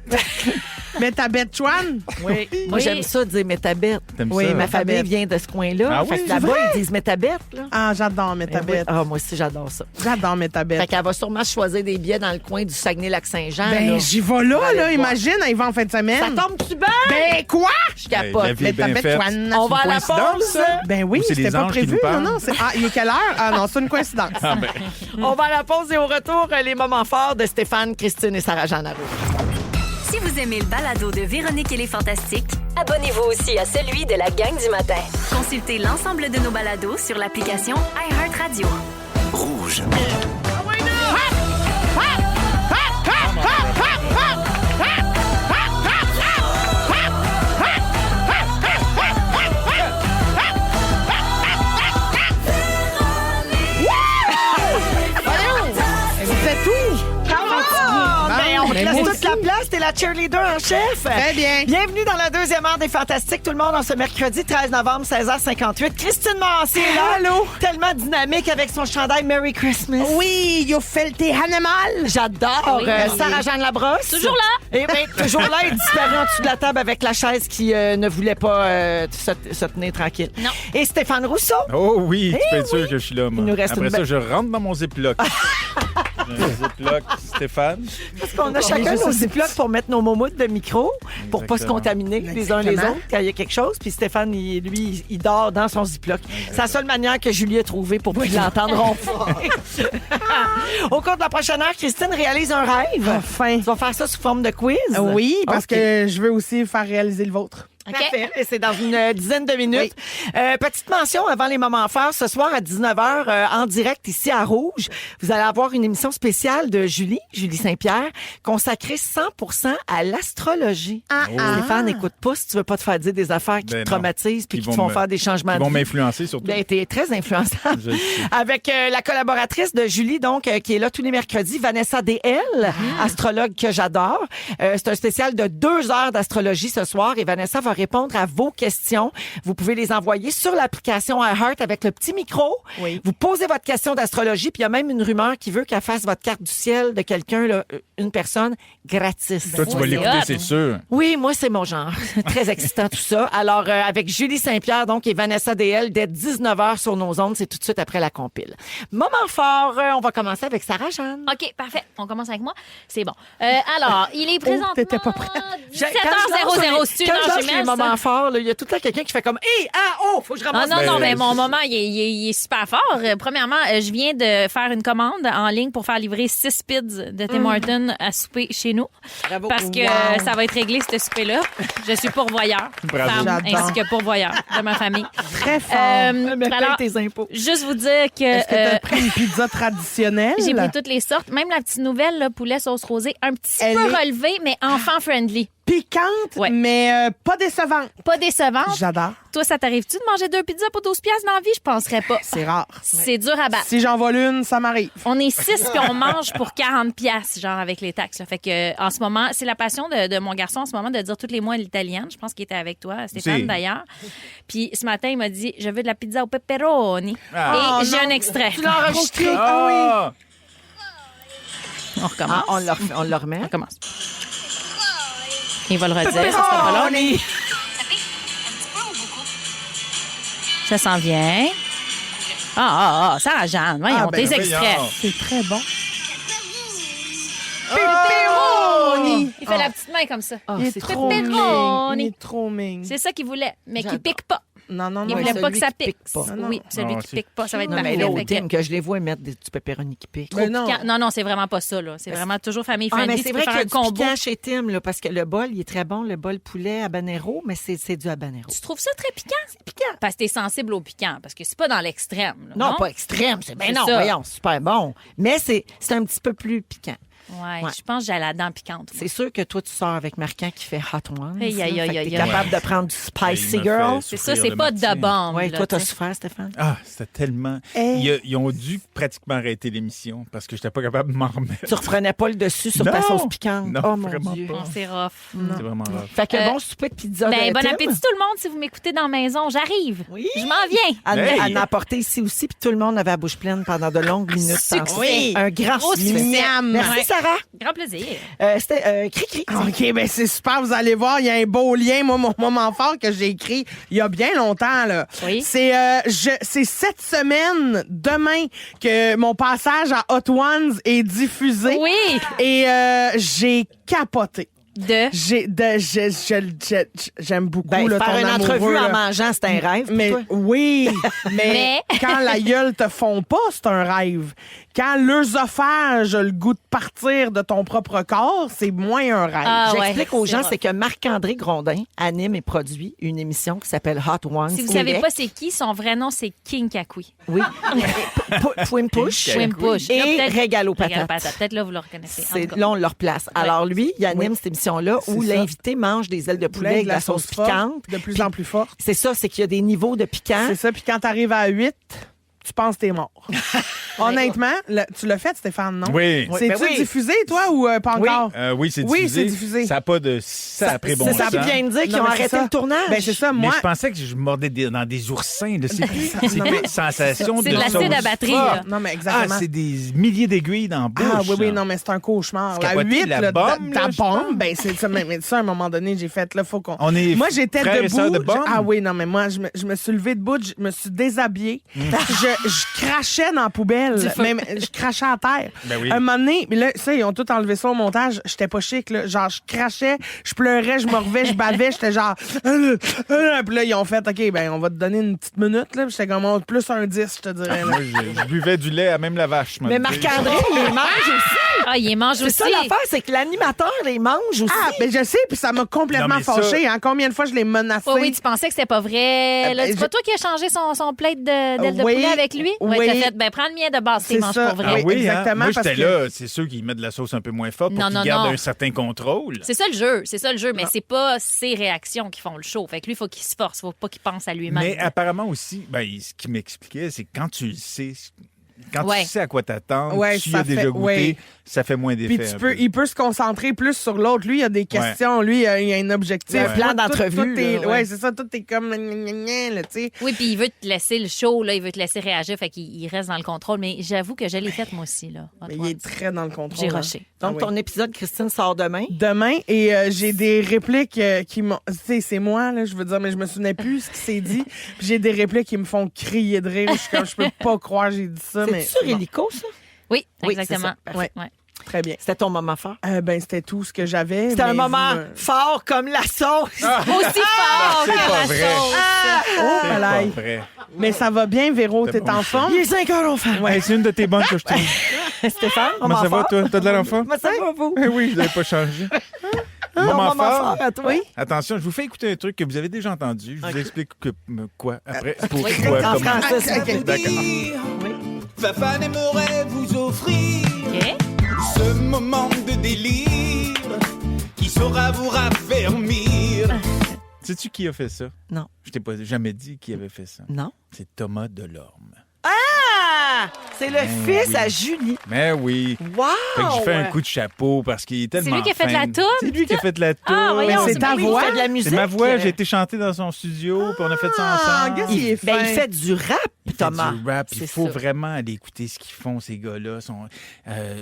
fenêtre. Mais ta bête Chouane? Oui. Moi, Oui. j'aime ça dire Métabette. T'aimes Oui, ça? ma famille Métabette. vient de ce coin-là. Ah Fait oui, que c'est là-bas, vrai? ils disent Métabette. Là. Ah, j'adore mais ta Ben oui. bête. Ah, moi aussi, j'adore ça. J'adore mais ta Fait bête. qu'elle va sûrement choisir des billets dans le coin du Saguenay-Lac-Saint-Jean. Ben, là. j'y vais là, Allez là. voir. Imagine, il va en fin de semaine. Ça tombe-tu bien? Ben, quoi? Je capote. Hey, la vie Mais est ta bien bête faite. Chouane. On va à la coïncidence, pause. ça? Ben oui, Ou c'est c'était les pas anges qui prévu. nous Non, parlent? non. Ah, il est quelle heure? Ah non, c'est une coïncidence. Ah, ben. On va à la pause et au retour, les moments forts de Stéphane, Christine et Sarah-Jeanne Haroux. Si vous aimez le balado de Véronique et les Fantastiques, Abonnez-vous aussi à celui de la gang du matin. consultez l'ensemble de nos balados sur l'application iHeartRadio. Rouge. Vous êtes où? Ben, on te Mais laisse moi toute la place. T'es la cheerleader en chef. Très bien. Bienvenue dans la deuxième heure des Fantastiques. Tout le monde en ce mercredi 13 novembre, 16h58. Christine Morancier est là. Allô? Tellement dynamique avec son chandail Merry Christmas. Oui, you felt tes animal. J'adore. Oui. Sarah-Jeanne Labrosse. Toujours là. Eh bien, toujours là, elle disparaît en dessous de la table avec la chaise qui ne voulait pas se tenir tranquille. Non. Et Stéphane Rousseau. Oh oui, tu peux être sûr que je suis là, moi. Il nous reste Après une ça, belle- je rentre dans mon Ziploc. J'ai un Ziploc, Stéphane. Parce qu'on a chacun nos ziplocs pour mettre nos momoutes de micro pour pas se Exactement. contaminer les uns les Exactement. autres quand il y a quelque chose. Puis Stéphane, il dort dans son ziploc. C'est la seule manière que Julie a trouvée pour plus l'entendre ronfler. Au cours de la prochaine heure, Christine réalise un rêve. Enfin. Tu vas faire ça sous forme de quiz? Oui, parce OK. que je veux aussi faire réaliser le vôtre. Parfait. Et c'est dans une dizaine de minutes. Petite mention avant les moments forts. Ce soir à 19h, en direct ici à Rouge, vous allez avoir une émission spéciale de Julie Saint-Pierre, consacrée 100% à l'astrologie. Stéphane, écoute pas si tu veux pas te faire dire des affaires qui Ben te non. traumatisent puis Qui qui te vont font me- faire des changements Ils de vont vie. m'influencer surtout. Ben, t'es très influençable. Je le sais. Avec la collaboratrice de Julie, donc, qui est là tous les mercredis, Vanessa DL, astrologue que j'adore. C'est un spécial de 2 heures d'astrologie ce soir et Vanessa va répondre à vos questions. Vous pouvez les envoyer sur l'application iHeart avec le petit micro. Oui. Vous posez votre question d'astrologie, puis il y a même une rumeur qui veut qu'elle fasse votre carte du ciel de quelqu'un, là, une personne, gratis. Toi, tu vas c'est l'écouter, hot. c'est sûr. Oui, moi, c'est mon genre. Très excitant, tout ça. Alors, avec Julie Saint-Pierre, donc, et Vanessa DL, dès 19h sur nos ondes, c'est tout de suite après la compile. Moment fort, on va commencer avec Sarah-Jeanne. OK, parfait. On commence avec moi. C'est bon. Alors, il est présentement... t'étais pas prête. 17h00. C'est une Quand heure je lance les jumelle, ça? moments forts, là, il y a tout le temps quelqu'un qui fait comme « Hé, faut que je Ah ramasse non, mes non, trucs. mais mon moment, il est super fort. Premièrement, je viens de faire une commande en ligne pour faire livrer 6 spids de Tim Hortons à souper chez nous. Bravo. Parce que Wow. ça va être réglé, ce souper-là. Je suis pourvoyeur, Bravo. femme, J'adore. ainsi que pourvoyeur de ma famille. Très fort. Mais paye alors, tes impôts. juste vous dire que... Est-ce que t'as pris une pizza traditionnelle? j'ai pris toutes les sortes, même la petite nouvelle, là, poulet sauce rosée, un petit Elle peu est- relevé, mais enfant-friendly. Piquante, Ouais. mais pas décevante. Pas décevante. J'adore. Toi, ça t'arrive-tu de manger 2 pizzas pour 12 piastres dans la vie? Je penserais pas. C'est rare. C'est dur à battre. Si j'en vole une, ça m'arrive. On est 6 puis on mange pour 40 piastres, genre avec les taxes. Là. Fait que en ce moment, c'est la passion de mon garçon en ce moment de dire tous les mots à l'italienne. Je pense qu'il était avec toi, Stéphane, Si. d'ailleurs. Puis ce matin, il m'a dit « Je veux de la pizza au pepperoni. Ah. Et j'ai un extrait. Tu l'as enregistré? Ah! On recommence. On le remet. On commence. Il va le redire, ça sera pas long. Ça s'en vient. Sarah-Jeanne, voyons, ben, tes extraits. voyons. C'est très bon. Pepperoni! Il fait la petite main comme ça. Ah, Il est c'est trop pepperoni. mignon. Il est trop mignon. C'est ça qu'il voulait, mais qui J'adore. pique pas. Non, non, Il non. voulait pas celui que ça qui pique. pique pas. Oui, celui Non, qui c'est- pique pas, ça va être Non, mais parfait. là, au Fait que- Tim, que je les vois mettre du pepperoni qui pique. Ben non. Piquant. Non, c'est vraiment pas ça. Là. C'est vraiment toujours famille Ah, friendly. mais c'est Tu peux vrai faire qu'il y a un du combo. piquant chez Tim, là, parce que le bol, il est très bon, le bol poulet habanero, mais c'est du habanero. Tu trouves ça très piquant? Piquant. Parce que t'es sensible au piquant. Parce que c'est pas dans l'extrême. là, Non, pas extrême, c'est bien C'est non, ça. voyons, c'est super bon. Mais c'est un petit peu plus piquant. Ouais, je pense que j'ai la dent piquante. C'est sûr que toi, tu sors avec Marquand qui fait Hot Ones. Aïe, aïe, aïe, Fait que aïe, t'es aïe. capable de prendre du Spicy Il m'a Girl. fait C'est ça, souffrir c'est le pas matin. de bombe. Oui, là, toi, t'as tu sais. souffert, Stéphane? Ah, c'était tellement... Hey. Ils ont dû pratiquement arrêter l'émission parce que j'étais pas capable de m'en remettre. Tu reprenais pas le dessus sur ta Non. sauce piquante. Non, oh mon vraiment Dieu. pas. Oh, c'est rough. C'est vraiment grave. Fait que Euh, bon souper de pizza Ben, de bon Tim. appétit tout le monde si vous m'écoutez dans la maison. J'arrive. Oui. Je m'en viens. Elle Hey. en a apporté ici aussi, puis tout le monde avait la bouche pleine pendant de longues minutes. Succès. tantôt. Oui. Un grand Gros succès. succès. Merci, Ouais. Sarah. Grand plaisir. C'était Cri-Cri. OK, ben c'est super. Vous allez voir, il y a un beau lien. Moi, mon moment fort que j'ai écrit il y a bien longtemps, là. Oui. C'est cette semaine, demain, que mon passage à Hot Ones est diffusé. Oui. Et j'ai capoté. J'aime beaucoup Ben, là, faire ton une amoureux, entrevue là. en mangeant, c'est un rêve. pour Mais toi. oui, mais Mais- quand la gueule te fond pas, c'est un rêve. Quand l'œsophage a le goût de partir de ton propre corps, c'est moins un rêve. Ah, ouais, J'explique aux c'est gens, rough. c'est que Marc-André Grondin anime et produit une émission qui s'appelle Hot Ones. Si vous Québec. savez pas c'est qui, son vrai nom, c'est King Kakui. Oui. Twimpush Swimpush. Là, et peut-être- Régalo Régalo Patate. Patate. Peut-être là, vous le reconnaissez. En C'est tout cas. là, on leur place. Alors lui, il anime cette émission-là où C'est ça. l'invité mange des ailes de poulet avec de la sauce forte, piquante. de plus en plus forte. C'est ça, c'est qu'il y a des niveaux de piquant. C'est ça, puis quand t'arrives à 8, tu penses que t'es mort. Honnêtement, tu l'as fait, Stéphane, non? Oui. Oui. C'est-tu Ben oui. diffusé, toi, ou pas Oui. encore? Oui, c'est Oui, diffusé. c'est diffusé. Ça n'a pas de sacré bon C'est ça sens. vient de dire qu'ils Non, ont mais c'est arrêté ça. le tournage. Ben, c'est ça, Mais moi. je pensais que je mordais dans des oursins. là. C'est plus, c'est Non, plus mais- une sensation C'est de de l'acide sauce à batterie, forte. là. Non, mais Ah, exactement. c'est des milliers d'aiguilles dans la bouche. Ah oui, là. non, mais c'est un cauchemar. Tu La capotais 8, la là, bombe, ta là, je pense. bombe, ben c'est ça. Mais ça, à un moment donné, j'ai fait, là, faut qu'on... On est Moi, j'étais frères et sœurs debout. de bombe. Ah oui, non, mais moi, je me suis levée debout, je me suis déshabillée. Je crachais dans la poubelle. Même, je crachais à terre. Ben oui. Un moment donné, mais là, ça, ils ont tout enlevé ça au montage. J'étais pas chic, là. Genre, je crachais, je pleurais, je me revais, je bavais. J'étais genre... Puis là, ils ont fait, OK, ben on va te donner une petite minute, là. Puis j'étais comme, plus un 10, je te dirais, là. Moi, je buvais du lait à même la vache. Mais Marc-André, il mange aussi. Ah, il mange C'est aussi. ça l'affaire, c'est que l'animateur, il mange aussi. Ah, ben je sais, puis ça m'a complètement Non, mais ça- fâchée. Hein. Combien de fois je l'ai menacé? Oui, tu pensais que c'était pas vrai. Là, ben, c'est pas toi qui as changé son plate d'ailes de Oui, poulet avec lui? oui. T'as fait, ben prends le mien de base, C'est tu manges ça. pour vrai. Ah oui, exactement, Moi, parce j'étais que- là. C'est sûr qu'ils mettent de la sauce un peu moins forte pour Non, qu'ils non, gardent non. un certain contrôle. C'est ça le jeu, mais c'est pas ses réactions qui font le show. Fait que lui, il faut qu'il se force, faut pas qu'il pense à lui-même. Mais apparemment aussi, ben, ce qu'il m'expliquait, c'est que quand tu le sais, quand Ouais. tu sais à quoi t'attendre, Ouais, tu y ça as déjà fait- goûté, ouais. ça fait moins d'effet. Puis un peu. il peut se concentrer plus sur l'autre. Lui, il a des questions. Lui, il a un objectif. Un plan Toi, d'entrevue, tout est- là, ouais, ouais. c'est ça. Tout est comme... là, tu sais. Oui, puis il veut te laisser le show, là, il veut te laisser réagir, fait qu'il reste dans le contrôle. Mais j'avoue que je l'ai faite, moi aussi. Là, Mais il est très dans le contrôle. J'ai hein. rushé. Donc, Ah oui. ton épisode, Christine, sort demain. Demain, et j'ai des répliques qui m'ont... Tu sais, c'est moi, là, je veux dire, mais je me souvenais plus ce qui s'est dit. Puis j'ai des répliques qui me font crier de rire. Je suis comme, je peux pas croire que j'ai dit ça, mais... C'est sur bon, Hélico, ça? Oui, Oui, exactement. c'est ça. Ouais. Ouais. très bien. C'était ton moment fort? Ben, c'était tout ce que j'avais. C'était un mais moment vous me- fort comme la sauce. Aussi fort c'est que pas la vrai. sauce. Oh, C'est palais. pas vrai. Mais ça va bien, Véro, C'est t'es bon, en ça. forme? Il est 5 heures, on fait. Ouais, c'est une de tes bonnes que je trouve. Stéphane, Comment moment ça va, fort? toi? T'as de l'air en forme? Comment ça va, vous? Eh oui, vous n'avez pas changé. Moment fort à toi. Oui. Attention, je vous fais écouter un truc que vous avez déjà entendu. Je vous explique quoi après. Pour Oui. quoi, En comment. français, s'il te plaît. D'accord. Fafane aimerait vous offrir OK. ce moment de délire qui saura vous raffermir. Sais-tu qui a fait ça? Non. Je t'ai pas jamais dit qui avait fait ça. Non. C'est Thomas Delorme. Ah! C'est le fils oui. à Julie. Mais oui. Wow! Fait que j'ai fait un coup de chapeau parce qu'il est tellement lui qui a fait fin. la toune? C'est lui qui a fait la toune. Ah, voyons, Mais c'est ta Oui, voix. il fait de la musique. C'est ma voix. J'ai été chanter dans son studio, puis on a fait ça Ah, ensemble. qu'est-ce qu'il est fin. Ben, il fait du rap, Il fait Thomas. du rap. Il C'est faut ça. vraiment aller écouter ce qu'ils font, ces gars-là.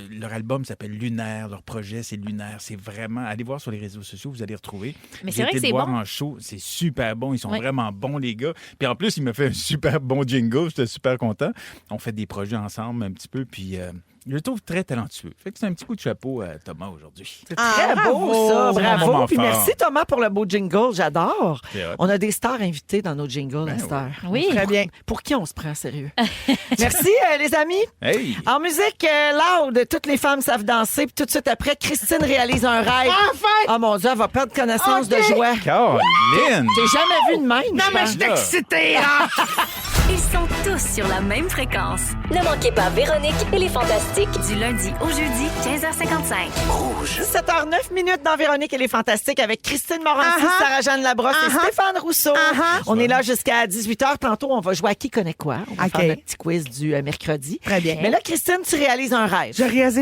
Leur album s'appelle Lunaire. Leur projet, c'est Lunaire. C'est vraiment... Allez voir sur les réseaux sociaux, vous allez retrouver. Mais J'ai c'est vrai été que le c'est voir bon. en show. C'est super bon. Ils sont Oui. vraiment bons, les gars. Puis en plus, il m'a fait un super bon jingle. J'étais super content. On fait des projets ensemble un petit peu. Puis je le trouve très talentueux. Fait que c'est un petit coup de chapeau à Thomas aujourd'hui. C'est très beau, bravo. ça. C'est mon Bravo. moment Puis fort. merci, Thomas, pour le beau jingle. J'adore. C'est hot. On a des stars invités dans nos jingles à cette oui. heure. Oui. Très bien. Pour qui on se prend sérieux? Merci, les amis. Hey! En musique, loud, toutes les femmes savent danser. Puis tout de suite après, Christine réalise un rêve. Enfin! Oh mon Dieu, elle va perdre connaissance de joie. Caroline! J'ai jamais vu de même. Non, je mais pense. je suis excitée, hein? Ils sont tous sur la même fréquence. Ne manquez pas Véronique et les Fantastiques. Du lundi au jeudi, 15h55. 7h09 dans Véronique et les Fantastiques avec Christine Morancy, Sarah-Jeanne Labrosse et Stéphane Rousseau. On est là jusqu'à 18h. Tantôt, on va jouer à Qui connaît quoi. On va faire notre petit quiz du mercredi. Très bien. Mais là, Christine, tu réalises un rêve. Je réalise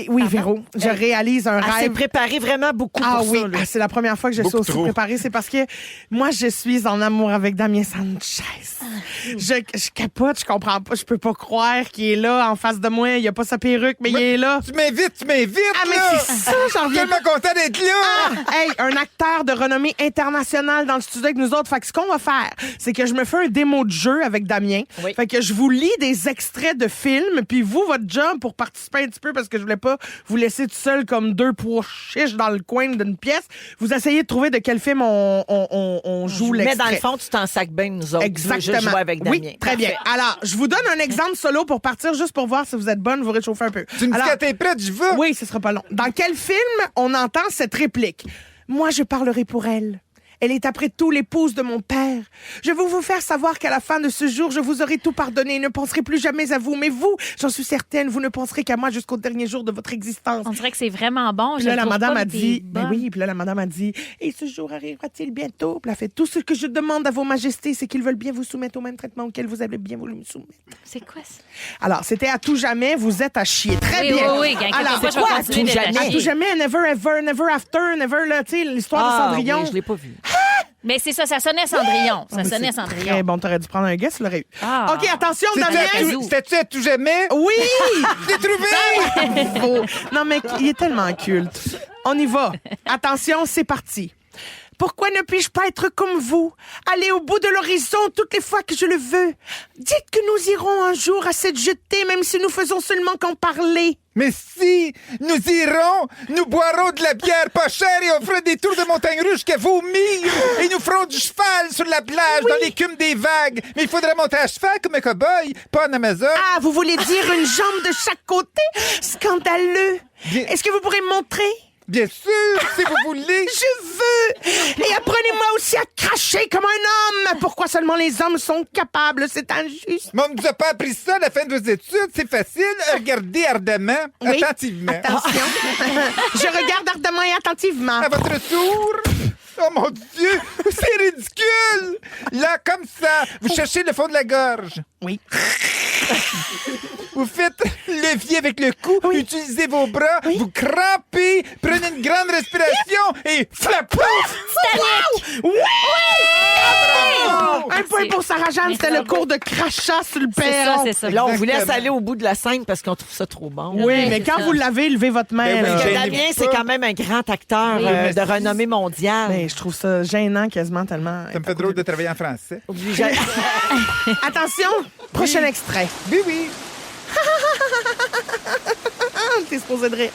oui, Véro. Je réalise un Elle s'est rêve. préparée vraiment beaucoup pour oui, ça. Là. c'est la première fois que je suis aussi préparée. C'est parce que moi, je suis en amour avec Damien Sanchez. Je capote, je comprends pas. Je peux pas croire qu'il est là en face de moi. Il a pas sa perruque, mais il est là. Tu m'invites, Ah, mais là! c'est ça, j'en reviens. Tellement content d'être là! Hey, un acteur de renommée internationale dans le studio avec nous autres. Fait que ce qu'on va faire, c'est que je me fais un démo de jeu avec Damien. Oui. Fait que je vous lis des extraits de films, puis vous, votre job pour participer un petit peu, parce que je voulais pas vous laisser tout seul comme deux pois chiches dans le coin d'une pièce, vous essayez de trouver de quel film on joue l'extrait. Mais dans le fond, tu t'en sacs bien nous autres. Exactement. Je joue avec Damien. Oui, très bien. Alors, je vous donne un exemple solo pour partir, juste pour voir si vous êtes bonne, vous réchauffez un peu. Tu me dis Alors, que t'es prête, je veux. oui, ce sera pas long. Dans quel film on entend cette réplique? Moi, je parlerai pour elle. Elle est après tout l'épouse de mon père. Je veux vous faire savoir qu'à la fin de ce jour, je vous aurai tout pardonné et ne penserai plus jamais à vous. Mais vous, j'en suis certaine, vous ne penserez qu'à moi jusqu'au dernier jour de votre existence. On dirait que c'est vraiment bon. Puis Je là, la trouve madame pas a que t'es dit, bonne. oui, puis là, la madame a dit, et ce jour arrivera-t-il bientôt? Puis elle a fait, tout ce que je demande à vos majestés, c'est qu'ils veulent bien vous soumettre au même traitement auquel vous avez bien voulu me soumettre. C'est quoi ça? Alors, c'était à tout jamais, vous êtes à chier. Très Oui, bien. oui, oui. Alors, C'est quoi, je vais continuer d'être à tout jamais, never ever, never after, never, là, tu sais, l'histoire de Cendrillon. Oui, je l'ai pas vu. Mais c'est ça sonnait Cendrillon. Ça sonnait Cendrillon. Très bon, t'aurais dû prendre un guess, tu l'aurais eu. Ah. OK, attention, Damien. C'était-tu à tout jamais? Oui! J'ai trouvé! Bravo. Non, mais il est tellement culte. On y va. Attention, c'est parti. Pourquoi ne puis-je pas être comme vous? Aller au bout de l'horizon toutes les fois que je le veux. Dites que nous irons un jour à cette jetée, même si nous faisons seulement qu'en parler. Mais si nous irons, nous boirons de la bière pas chère et on fera des tours de montagne rouge jusqu'à vomir. Et nous ferons du cheval sur la plage, dans l'écume des vagues. Mais il faudrait monter à cheval comme un cow-boy, pas en Amazon. Ah, vous voulez dire une jambe de chaque côté? Scandaleux. Bien- Est-ce que vous pourrez me montrer? Bien sûr, si vous voulez. Je veux! Et apprenez-moi aussi à cracher comme un homme! Pourquoi seulement les hommes sont capables? C'est injuste. Mais on ne nous a pas appris ça à la fin de vos études. C'est facile. Regardez ardemment, Oui. attentivement. Attention. Je regarde ardemment et attentivement. À votre tour. Oh mon Dieu, c'est ridicule. Là, comme ça, vous cherchez le fond de la gorge. Oui. Vous faites levier avec le cou, utilisez vos bras, vous crampez, prenez une grande respiration et flap! Oui! Bravo! Un point pour Sarah-Jeanne, c'était le cours de crachat sur le C'est ça, perron. c'est ça. Là, on vous laisse Exactement. aller au bout de la scène parce qu'on trouve ça trop bon. Oui, mais c'est quand ça. vous l'avez, levez votre main. Ben oui, là. Parce que Gênez-vous Damien, pas. c'est quand même un grand acteur Oui, de renommée mondiale. Ben, je trouve ça gênant quasiment tellement. Ça me fait drôle de travailler en français. Attention, prochain extrait. Oui, oui. T'es supposé de rire.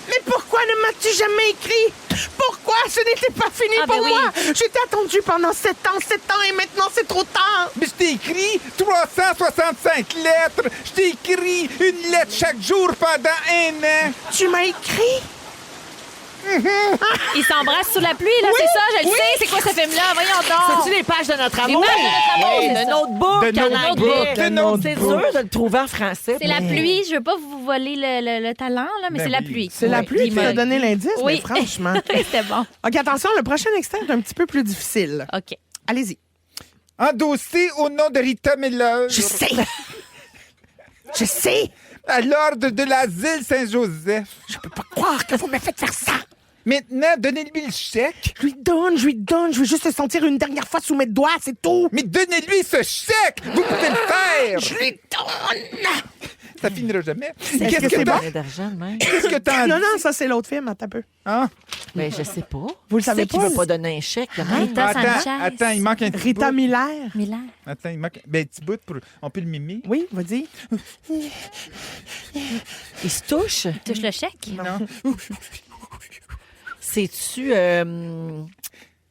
Mais pourquoi ne m'as-tu jamais écrit? Pourquoi ce n'était pas fini Ah, pour ben oui. moi? J'étais attendue pendant 7 ans et maintenant c'est trop tard. Mais je t'ai écrit 365 lettres. Je t'ai écrit une lettre chaque jour pendant 1 an. Tu m'as écrit? Ils s'embrassent sous la pluie, là, c'est ça, je le sais. C'est quoi ce film-là? Voyons donc. C'est-tu les pages de notre amour? pages de notre amour, Oui, c'est de ça. notebook De en notebook, anglais. de notebook. C'est dur de le trouver en français. C'est la pluie. Je veux pas vous voler le talent, là, mais Ben c'est la oui. pluie. C'est la Oui. pluie qui t'a donné l'indice, Oui. mais franchement. C'était bon. OK, attention, le prochain extrait est un petit peu plus difficile. OK. Allez-y. Endossé au nom de Rita Miller. Je sais. Je sais. À l'ordre de l'asile Saint-Joseph. Je peux pas croire que vous me faites faire ça. Maintenant, donnez-lui le chèque. Je lui donne. Je veux juste le sentir une dernière fois sous mes doigts, c'est tout. Mais donnez-lui ce chèque! Vous pouvez le faire! Je lui donne. Ça finira jamais. Est-ce Qu'est-ce que c'est que t'as? Bon. D'argent, même. Qu'est-ce que t'en Non, dis? non, ça, c'est l'autre film. Attends un peu. Hein? Ben, je sais pas. Vous le savez C'est qui pas? veut pas donner un chèque. Rita Sanchez. Attends, il manque un petit Rita bout. Miller. Miller. Attends, il manque... Ben, petit bout pour... On peut le mimer? Oui, vas-y. Il se touche. Touche le chèque. Non. C'est-tu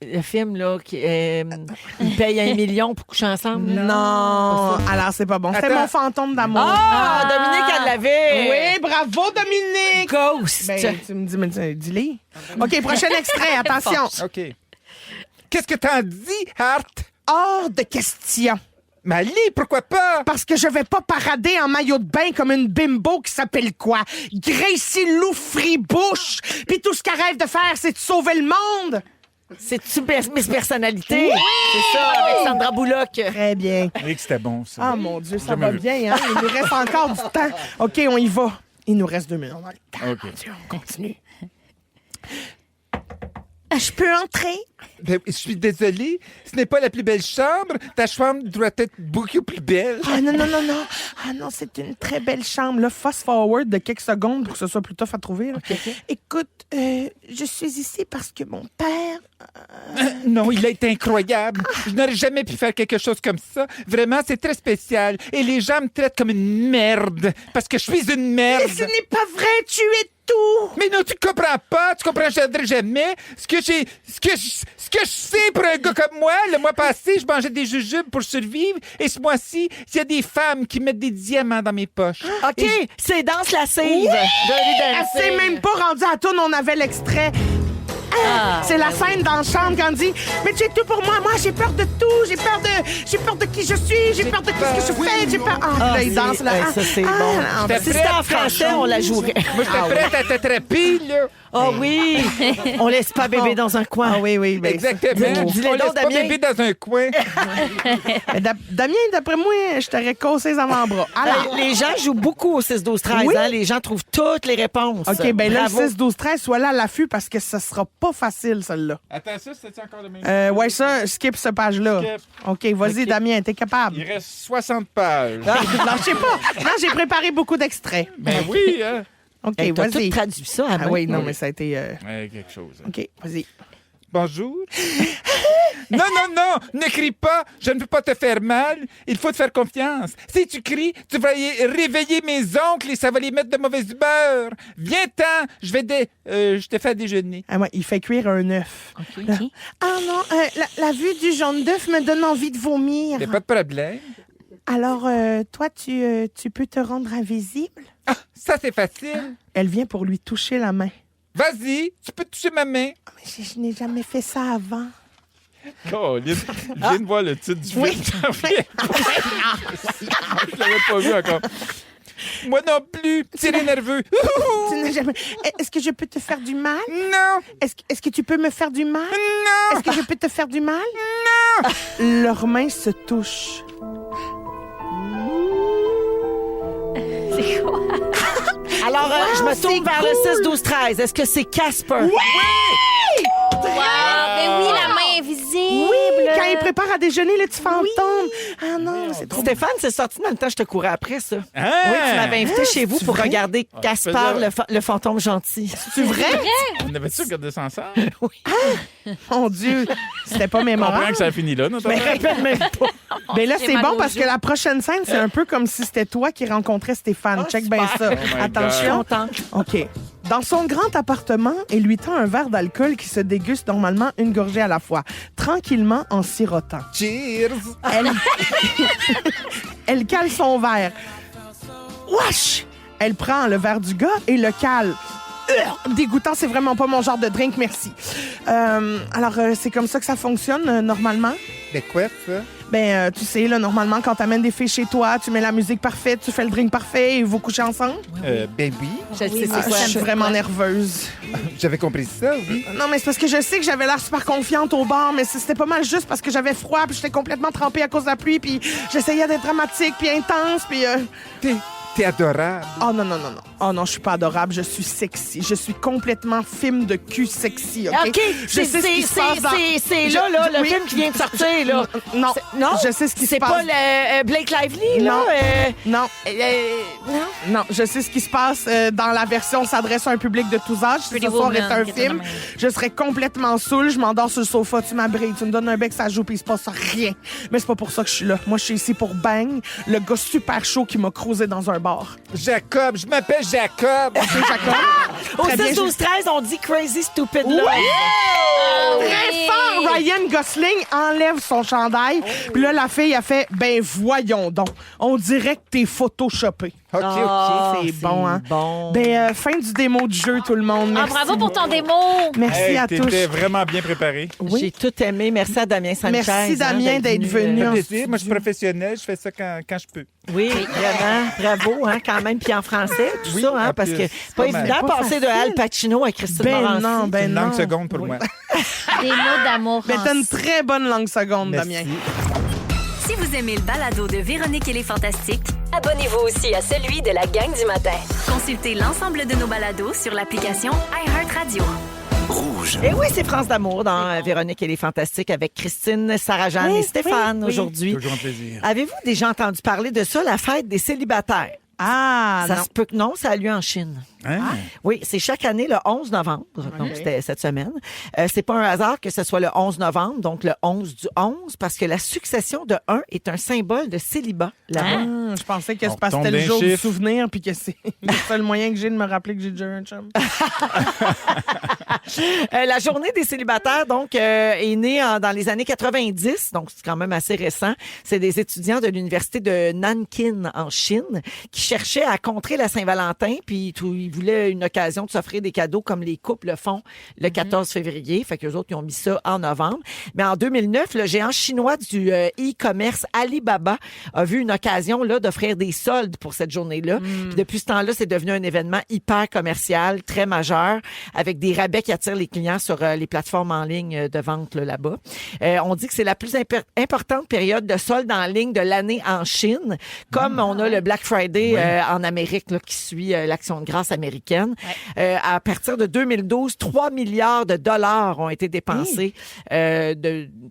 le film, là, qui il paye 1 million pour coucher ensemble? là? Non. Alors, c'est pas bon. C'était Attends. mon fantôme d'amour. Ah, Dominique, elle l'avait. Oui, bravo, Dominique. Ghost. Ben, tu me dis, mais dis-les. OK, prochain extrait. Attention. OK. Qu'est-ce que t'en dis, Hart? hors de question. Mais allez, pourquoi pas? Parce que je vais pas parader en maillot de bain comme une bimbo qui s'appelle quoi? Gracie Lou Fribouche. Puis tout ce qu'elle rêve de faire, c'est de sauver le monde. C'est-tu Miss Personnalité? Oui! C'est ça, avec Sandra Bullock. Très bien. Et que c'était bon, ça. Ah, mon Dieu, ça Jamais va vu. bien, hein? Il nous reste encore du temps. OK, on y va. Il nous reste 2 minutes. On a le temps. OK. Mon Dieu, on continue. Je peux entrer? Ben, je suis désolée, ce n'est pas la plus belle chambre. Ta chambre doit être beaucoup plus belle. Ah, non. Ah, non, c'est une très belle chambre. Là, fast forward de quelques secondes pour que ce soit plus tough à trouver. Là. Écoute, je suis ici parce que mon père... Non, il a été incroyable. Je n'aurais jamais pu faire quelque chose comme ça. Vraiment, c'est très spécial. Et les gens me traitent comme une merde. Parce que je suis une merde. Mais ce n'est pas vrai, tu es tout! Mais non, tu comprends pas. Tu comprends jamais. Ce que je sais pour un gars comme moi, le mois passé, je mangeais des jujubes pour survivre. Et ce mois-ci, il y a des femmes qui mettent des diamants dans mes poches. OK, c'est Danse lascive. Oui! Dirty Elle Dancing. s'est même pas rendue à tourne, on avait l'extrait. C'est la scène dans la chambre quand on dit « Mais tu es tout pour moi, j'ai peur de tout, j'ai peur de qui je suis, j'ai peur de ce que je fais, j'ai peur... » Ah, là, il danse, là. Ça, c'est bon. non, Si c'était en français, on la jouerait. Moi, j'étais prête à t'attraper, là. Oh oui! On laisse pas bébé dans un coin. Ah oui. Ben, Exactement. Dis-le On donc, laisse pas Damien. bébé dans un coin. Damien, d'après moi, je t'aurais cassé les avant-bras. Alors, Les gens jouent beaucoup au 6-12-13. Oui. Hein? Les gens trouvent toutes les réponses. OK, ben là, Bravo. le 6-12-13, sois là à l'affût parce que ce sera pas facile, celle-là. Attends, ça, c'était encore le même. Ouais, ça, skip cette page-là. Skip. OK, vas-y, OK. Damien, t'es capable. Il reste 60 pages. Non, je sais pas. Non, j'ai préparé beaucoup d'extraits. Ben oui, hein? OK, Hey, t'as vas-y. tout traduit ça à Ah main. oui, non, mais ça a été... Ouais, quelque chose. hein. OK, vas-y. Bonjour. Non, ne crie pas. Je ne veux pas te faire mal. Il faut te faire confiance. Si tu cries, tu vas réveiller mes oncles et ça va les mettre de mauvaise humeur. Viens-t'en, je te fais déjeuner. Ah, ouais, il fait cuire un œuf. OK. Ah non, la vue du jaune d'œuf me donne envie de vomir. Y a pas de problème. Alors, toi, tu peux te rendre invisible? Ah, ça, c'est facile. Elle vient pour lui toucher la main. Vas-y, tu peux toucher ma main. Oh, mais je n'ai jamais fait ça avant. Colin, je viens de voir le titre du film. Oui. J'en reviens pas. Je l'avais pas vu encore. Moi non plus. C'est les nerveux. Tu n'as jamais... Est-ce que je peux te faire du mal? Non, Est-ce que tu peux me faire du mal? non. Est-ce que je peux te faire du mal? Non. Leurs mains se touchent. C'est quoi? Alors, je me c'est tourne vers cool. le 6-12-13. Est-ce que c'est Casper? Wow! Ben oui, la main invisible. Oui, quand il prépare à déjeuner, le petit fantôme. Ah non, c'est trop... Stéphane, c'est sorti dans le temps, je te courais après ça. Hein? Oui, tu m'avais invité chez vous pour vrai? regarder je Gaspard, faisais- le fantôme gentil. C'est vrai? On avait-tu regardé ça ensemble? Mon Dieu, c'était pas Je comprends mémorable. que ça a fini là, notre Mais affaire. répète même pas. Mais là, J'ai c'est mal bon aux parce yeux. que la prochaine scène, c'est un peu comme si c'était toi qui rencontrais Stéphane. Oh, Check bien ça. super. Oh my Attention. Contente. OK. Dans son grand appartement, il lui tend un verre d'alcool qui se déguste normalement une gorgée à la fois, tranquillement en sirotant. Cheers. Elle cale son verre. Wesh! Elle prend le verre du gars et le cale. Dégoûtant, c'est vraiment pas mon genre de drink, merci. Alors, c'est comme ça que ça fonctionne, normalement. Mais quoi, ça? Tu sais, là, normalement, quand t'amènes des filles chez toi, tu mets la musique parfaite, tu fais le drink parfait et vous couchez ensemble. Ben oui. Je sais Ah, c'est quoi. je suis vraiment nerveuse. J'avais compris ça, oui. Non, mais c'est parce que je sais que j'avais l'air super confiante au bar, mais c'était pas mal juste parce que j'avais froid, puis j'étais complètement trempée à cause de la pluie, puis j'essayais d'être dramatique, puis intense, puis... T'es adorable. Oh non. Oh non, je suis pas adorable, je suis sexy. Je suis complètement film de cul sexy, OK? OK, Je sais ce qui se passe dans... c'est là, le Oui. film qui vient de sortir, là. Non, Non? je sais ce qui se C'est passe. pas le Blake Lively, là? Non. Non. Non? Non, je sais ce qui se passe dans la version s'adresse à un public de tous âges. Si Pretty ce soir Woman, est un quelque chose film, de même. je serais complètement saoul, je m'endors sur le sofa, tu m'abrilles, tu me donnes un bec, ça joue, puis il se passe rien. Mais c'est pas pour ça que je suis là. Moi, je suis ici pour Bang, le gars super chaud qui m'a croisé dans un bar. Jacob, je m'appelle Jacob. C'est Jacob. Au Très bien, 6-12-13, on dit Crazy Stupid Love. Très fort! Ryan Gosling enlève son chandail. Puis là, la fille a fait « Ben voyons donc, on dirait que t'es photoshopé. » OK. C'est bon, hein? Bon. Fin du démo du jeu, tout le monde. Merci. Bravo pour ton démo. Merci Hey, à tous. t'étais vraiment bien préparé. Oui. J'ai tout aimé. Merci à Damien Sanchez. Merci, Damien, d'être venu. Ça en fait plaisir. studio. Moi, je suis professionnel. Je fais ça quand je peux. Oui, vraiment. Bravo, hein, quand même. Puis en français, tout Oui, ça, hein, en parce que plus. c'est pas Pas mal. évident de Pas passer de facile. Al Pacino à Christine Morancy. Non, Une langue non. seconde pour moi. Des mots d'amour. Mais t'as une Hans. très bonne langue seconde, Merci. Damien. Si vous aimez le balado de Véronique et les Fantastiques, Abonnez-vous aussi à celui de la gang du matin. consultez l'ensemble de nos balados sur l'application iHeartRadio. Rouge. Et oui, c'est France d'amour dans Véronique et les Fantastiques avec Christine, Sarah-Jeanne et Stéphane aujourd'hui. Toujours un plaisir. Avez-vous déjà entendu parler de ça, la fête des célibataires? Ah, Ça non. se peut que non, ça a lieu en Chine. Hein? Oui, c'est chaque année le 11 novembre, donc c'était cette semaine. C'est pas un hasard que ce soit le 11 novembre, donc le 11 du 11, parce que la succession de 1 est un symbole de célibat là-bas. Ah, je pensais que On c'est parce que tombe c'était le d'un jour du chiffre. souvenir puis que c'est le seul moyen que j'ai de me rappeler que j'ai déjà eu un chum. La journée des célibataires, donc, est née dans les années 90, donc c'est quand même assez récent. C'est des étudiants de l'université de Nankin en Chine qui cherchaient à contrer la Saint-Valentin, puis ils voulaient une occasion de s'offrir des cadeaux comme les couples le font le 14 février. Fait qu'eux autres, ils ont mis ça en novembre. Mais en 2009, le géant chinois du e-commerce Alibaba a vu une occasion là d'offrir des soldes pour cette journée-là. Puis depuis ce temps-là, c'est devenu un événement hyper commercial, très majeur, avec des rabais qui attirent les clients sur les plateformes en ligne de vente là-bas. On dit que c'est la plus importante période de soldes en ligne de l'année en Chine, comme on a le Black Friday en Amérique là, qui suit l'Action de grâce américaine. À partir de 2012, 3 milliards de dollars ont été dépensés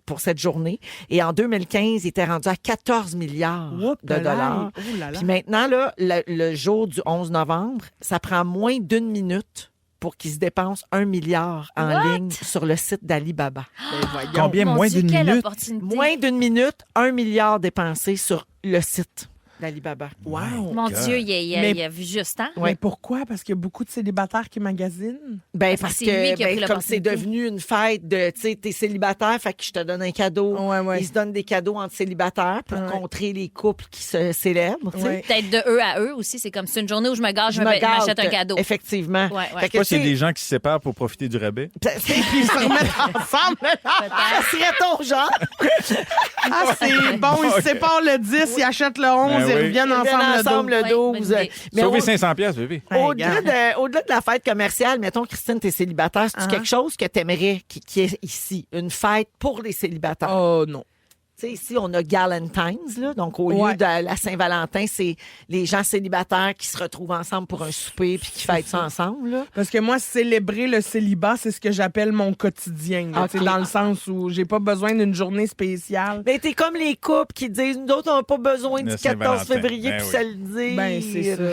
pour cette journée. Et en 2015, il était rendu à 14 milliards de dollars. Oh là là. Puis maintenant, là, le jour du 11 novembre, ça prend moins d'une minute pour qu'ils se dépensent 1 milliard en ligne sur le site d'Alibaba. Ben, voyons. Combien Mon moins Dieu, d'une quelle minute? opportunité. Moins d'une minute, 1 milliard dépensé sur le site d'Alibaba. Wow. Mon God. Dieu, il a vu juste, hein? Mais pourquoi? Parce qu'il y a beaucoup de célibataires qui magasinent. Ben, Parce parce que c'est lui que, qui a pris comme c'est l'opportunité. devenu une fête de, tu sais, t'es célibataire, fait que je te donne un cadeau. Ouais. Ils se donnent des cadeaux entre célibataires pour Ouais. contrer les couples qui se célèbrent, tu sais. Ouais. Peut-être de eux à eux aussi. C'est comme c'est une journée où je me gâche, je me m'achète gâte, un cadeau. Effectivement. Ouais. Fait que, Pas c'est tu sais, des gens qui se séparent pour profiter du rabais. puis ils se remettent ensemble. Ça serait ton genre. Ah, c'est bon. Ils se séparent le 10, ils achètent le 11, Ben ils oui. reviennent Ils viennent ensemble le 12. le 12. bonne idée. Mais Sauver on- 500 pièces, bébé. Au-delà de la fête commerciale, mettons, Christine, t'es célibataire, c'est quelque chose que t'aimerais qui est ici? Une fête pour les célibataires? Oh non. Tu sais, ici, on a Galentine's, là. Donc, au lieu Ouais. de la Saint-Valentin, c'est les gens célibataires qui se retrouvent ensemble pour un souper puis qui fêtent ça ensemble, là. Parce que moi, célébrer le célibat, c'est ce que j'appelle mon quotidien. là. Ok. Tu sais, dans le sens où j'ai pas besoin d'une journée spéciale. Ben, t'es comme les couples qui disent, nous autres, on n'a pas besoin du Le 14 Saint-Valentin. février Ben puis oui. ça le dit. Ben, c'est ça.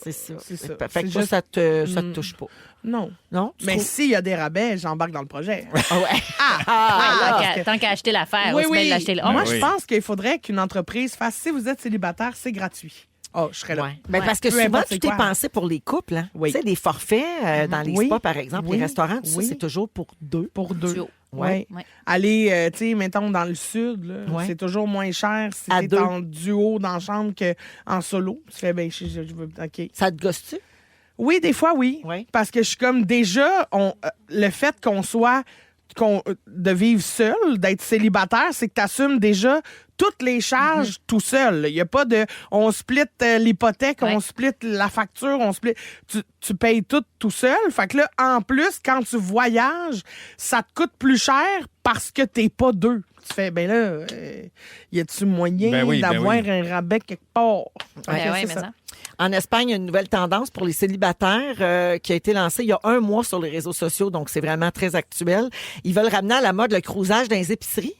C'est ça. C'est ça. Fait que C'est toi, juste- ça te touche pas. Non. Non? Tu Mais trouves- s'il y a des rabais, j'embarque dans le projet. Ah ouais. Tant qu'à acheter l'affaire, oui, aussi bien oui. de l'acheter là. Moi, oui. je pense qu'il faudrait qu'une entreprise fasse, si vous êtes célibataire, c'est gratuit. Oh, je serais là. Ouais. Ben, parce que Peu souvent, importe tout c'est est quoi. pensé pour les couples. Hein? Oui. Tu sais, les forfaits dans les Oui. spas, par exemple, Oui. les restaurants, tout ça, Oui. c'est toujours pour deux. Pour deux. Duo. Ouais. Ouais. Aller, tu sais, mettons, dans le sud, là, Ouais. c'est toujours moins cher si À t'es deux. en duo dans la chambre qu'en solo. Tu fais, ben, je veux, OK. Ça te gosse-tu? Oui, des fois, oui. Oui. Parce que je suis comme déjà, le fait qu'on soit, de vivre seul, d'être célibataire, c'est que tu assumes déjà toutes les charges tout seul. Il n'y a pas de, on split l'hypothèque, Ouais. on split la facture, on split, tu payes tout seul. Fait que là, en plus, quand tu voyages, ça te coûte plus cher parce que t'es pas deux. Tu fais, ben là, y a-tu moyen Ben oui, ben d'avoir oui. un rabais quelque part? Fait que Ben ouais, c'est mais ça. ça. En Espagne, il y a une nouvelle tendance pour les célibataires qui a été lancée il y a 1 mois sur les réseaux sociaux, donc c'est vraiment très actuel. Ils veulent ramener à la mode le cruisage dans les épiceries,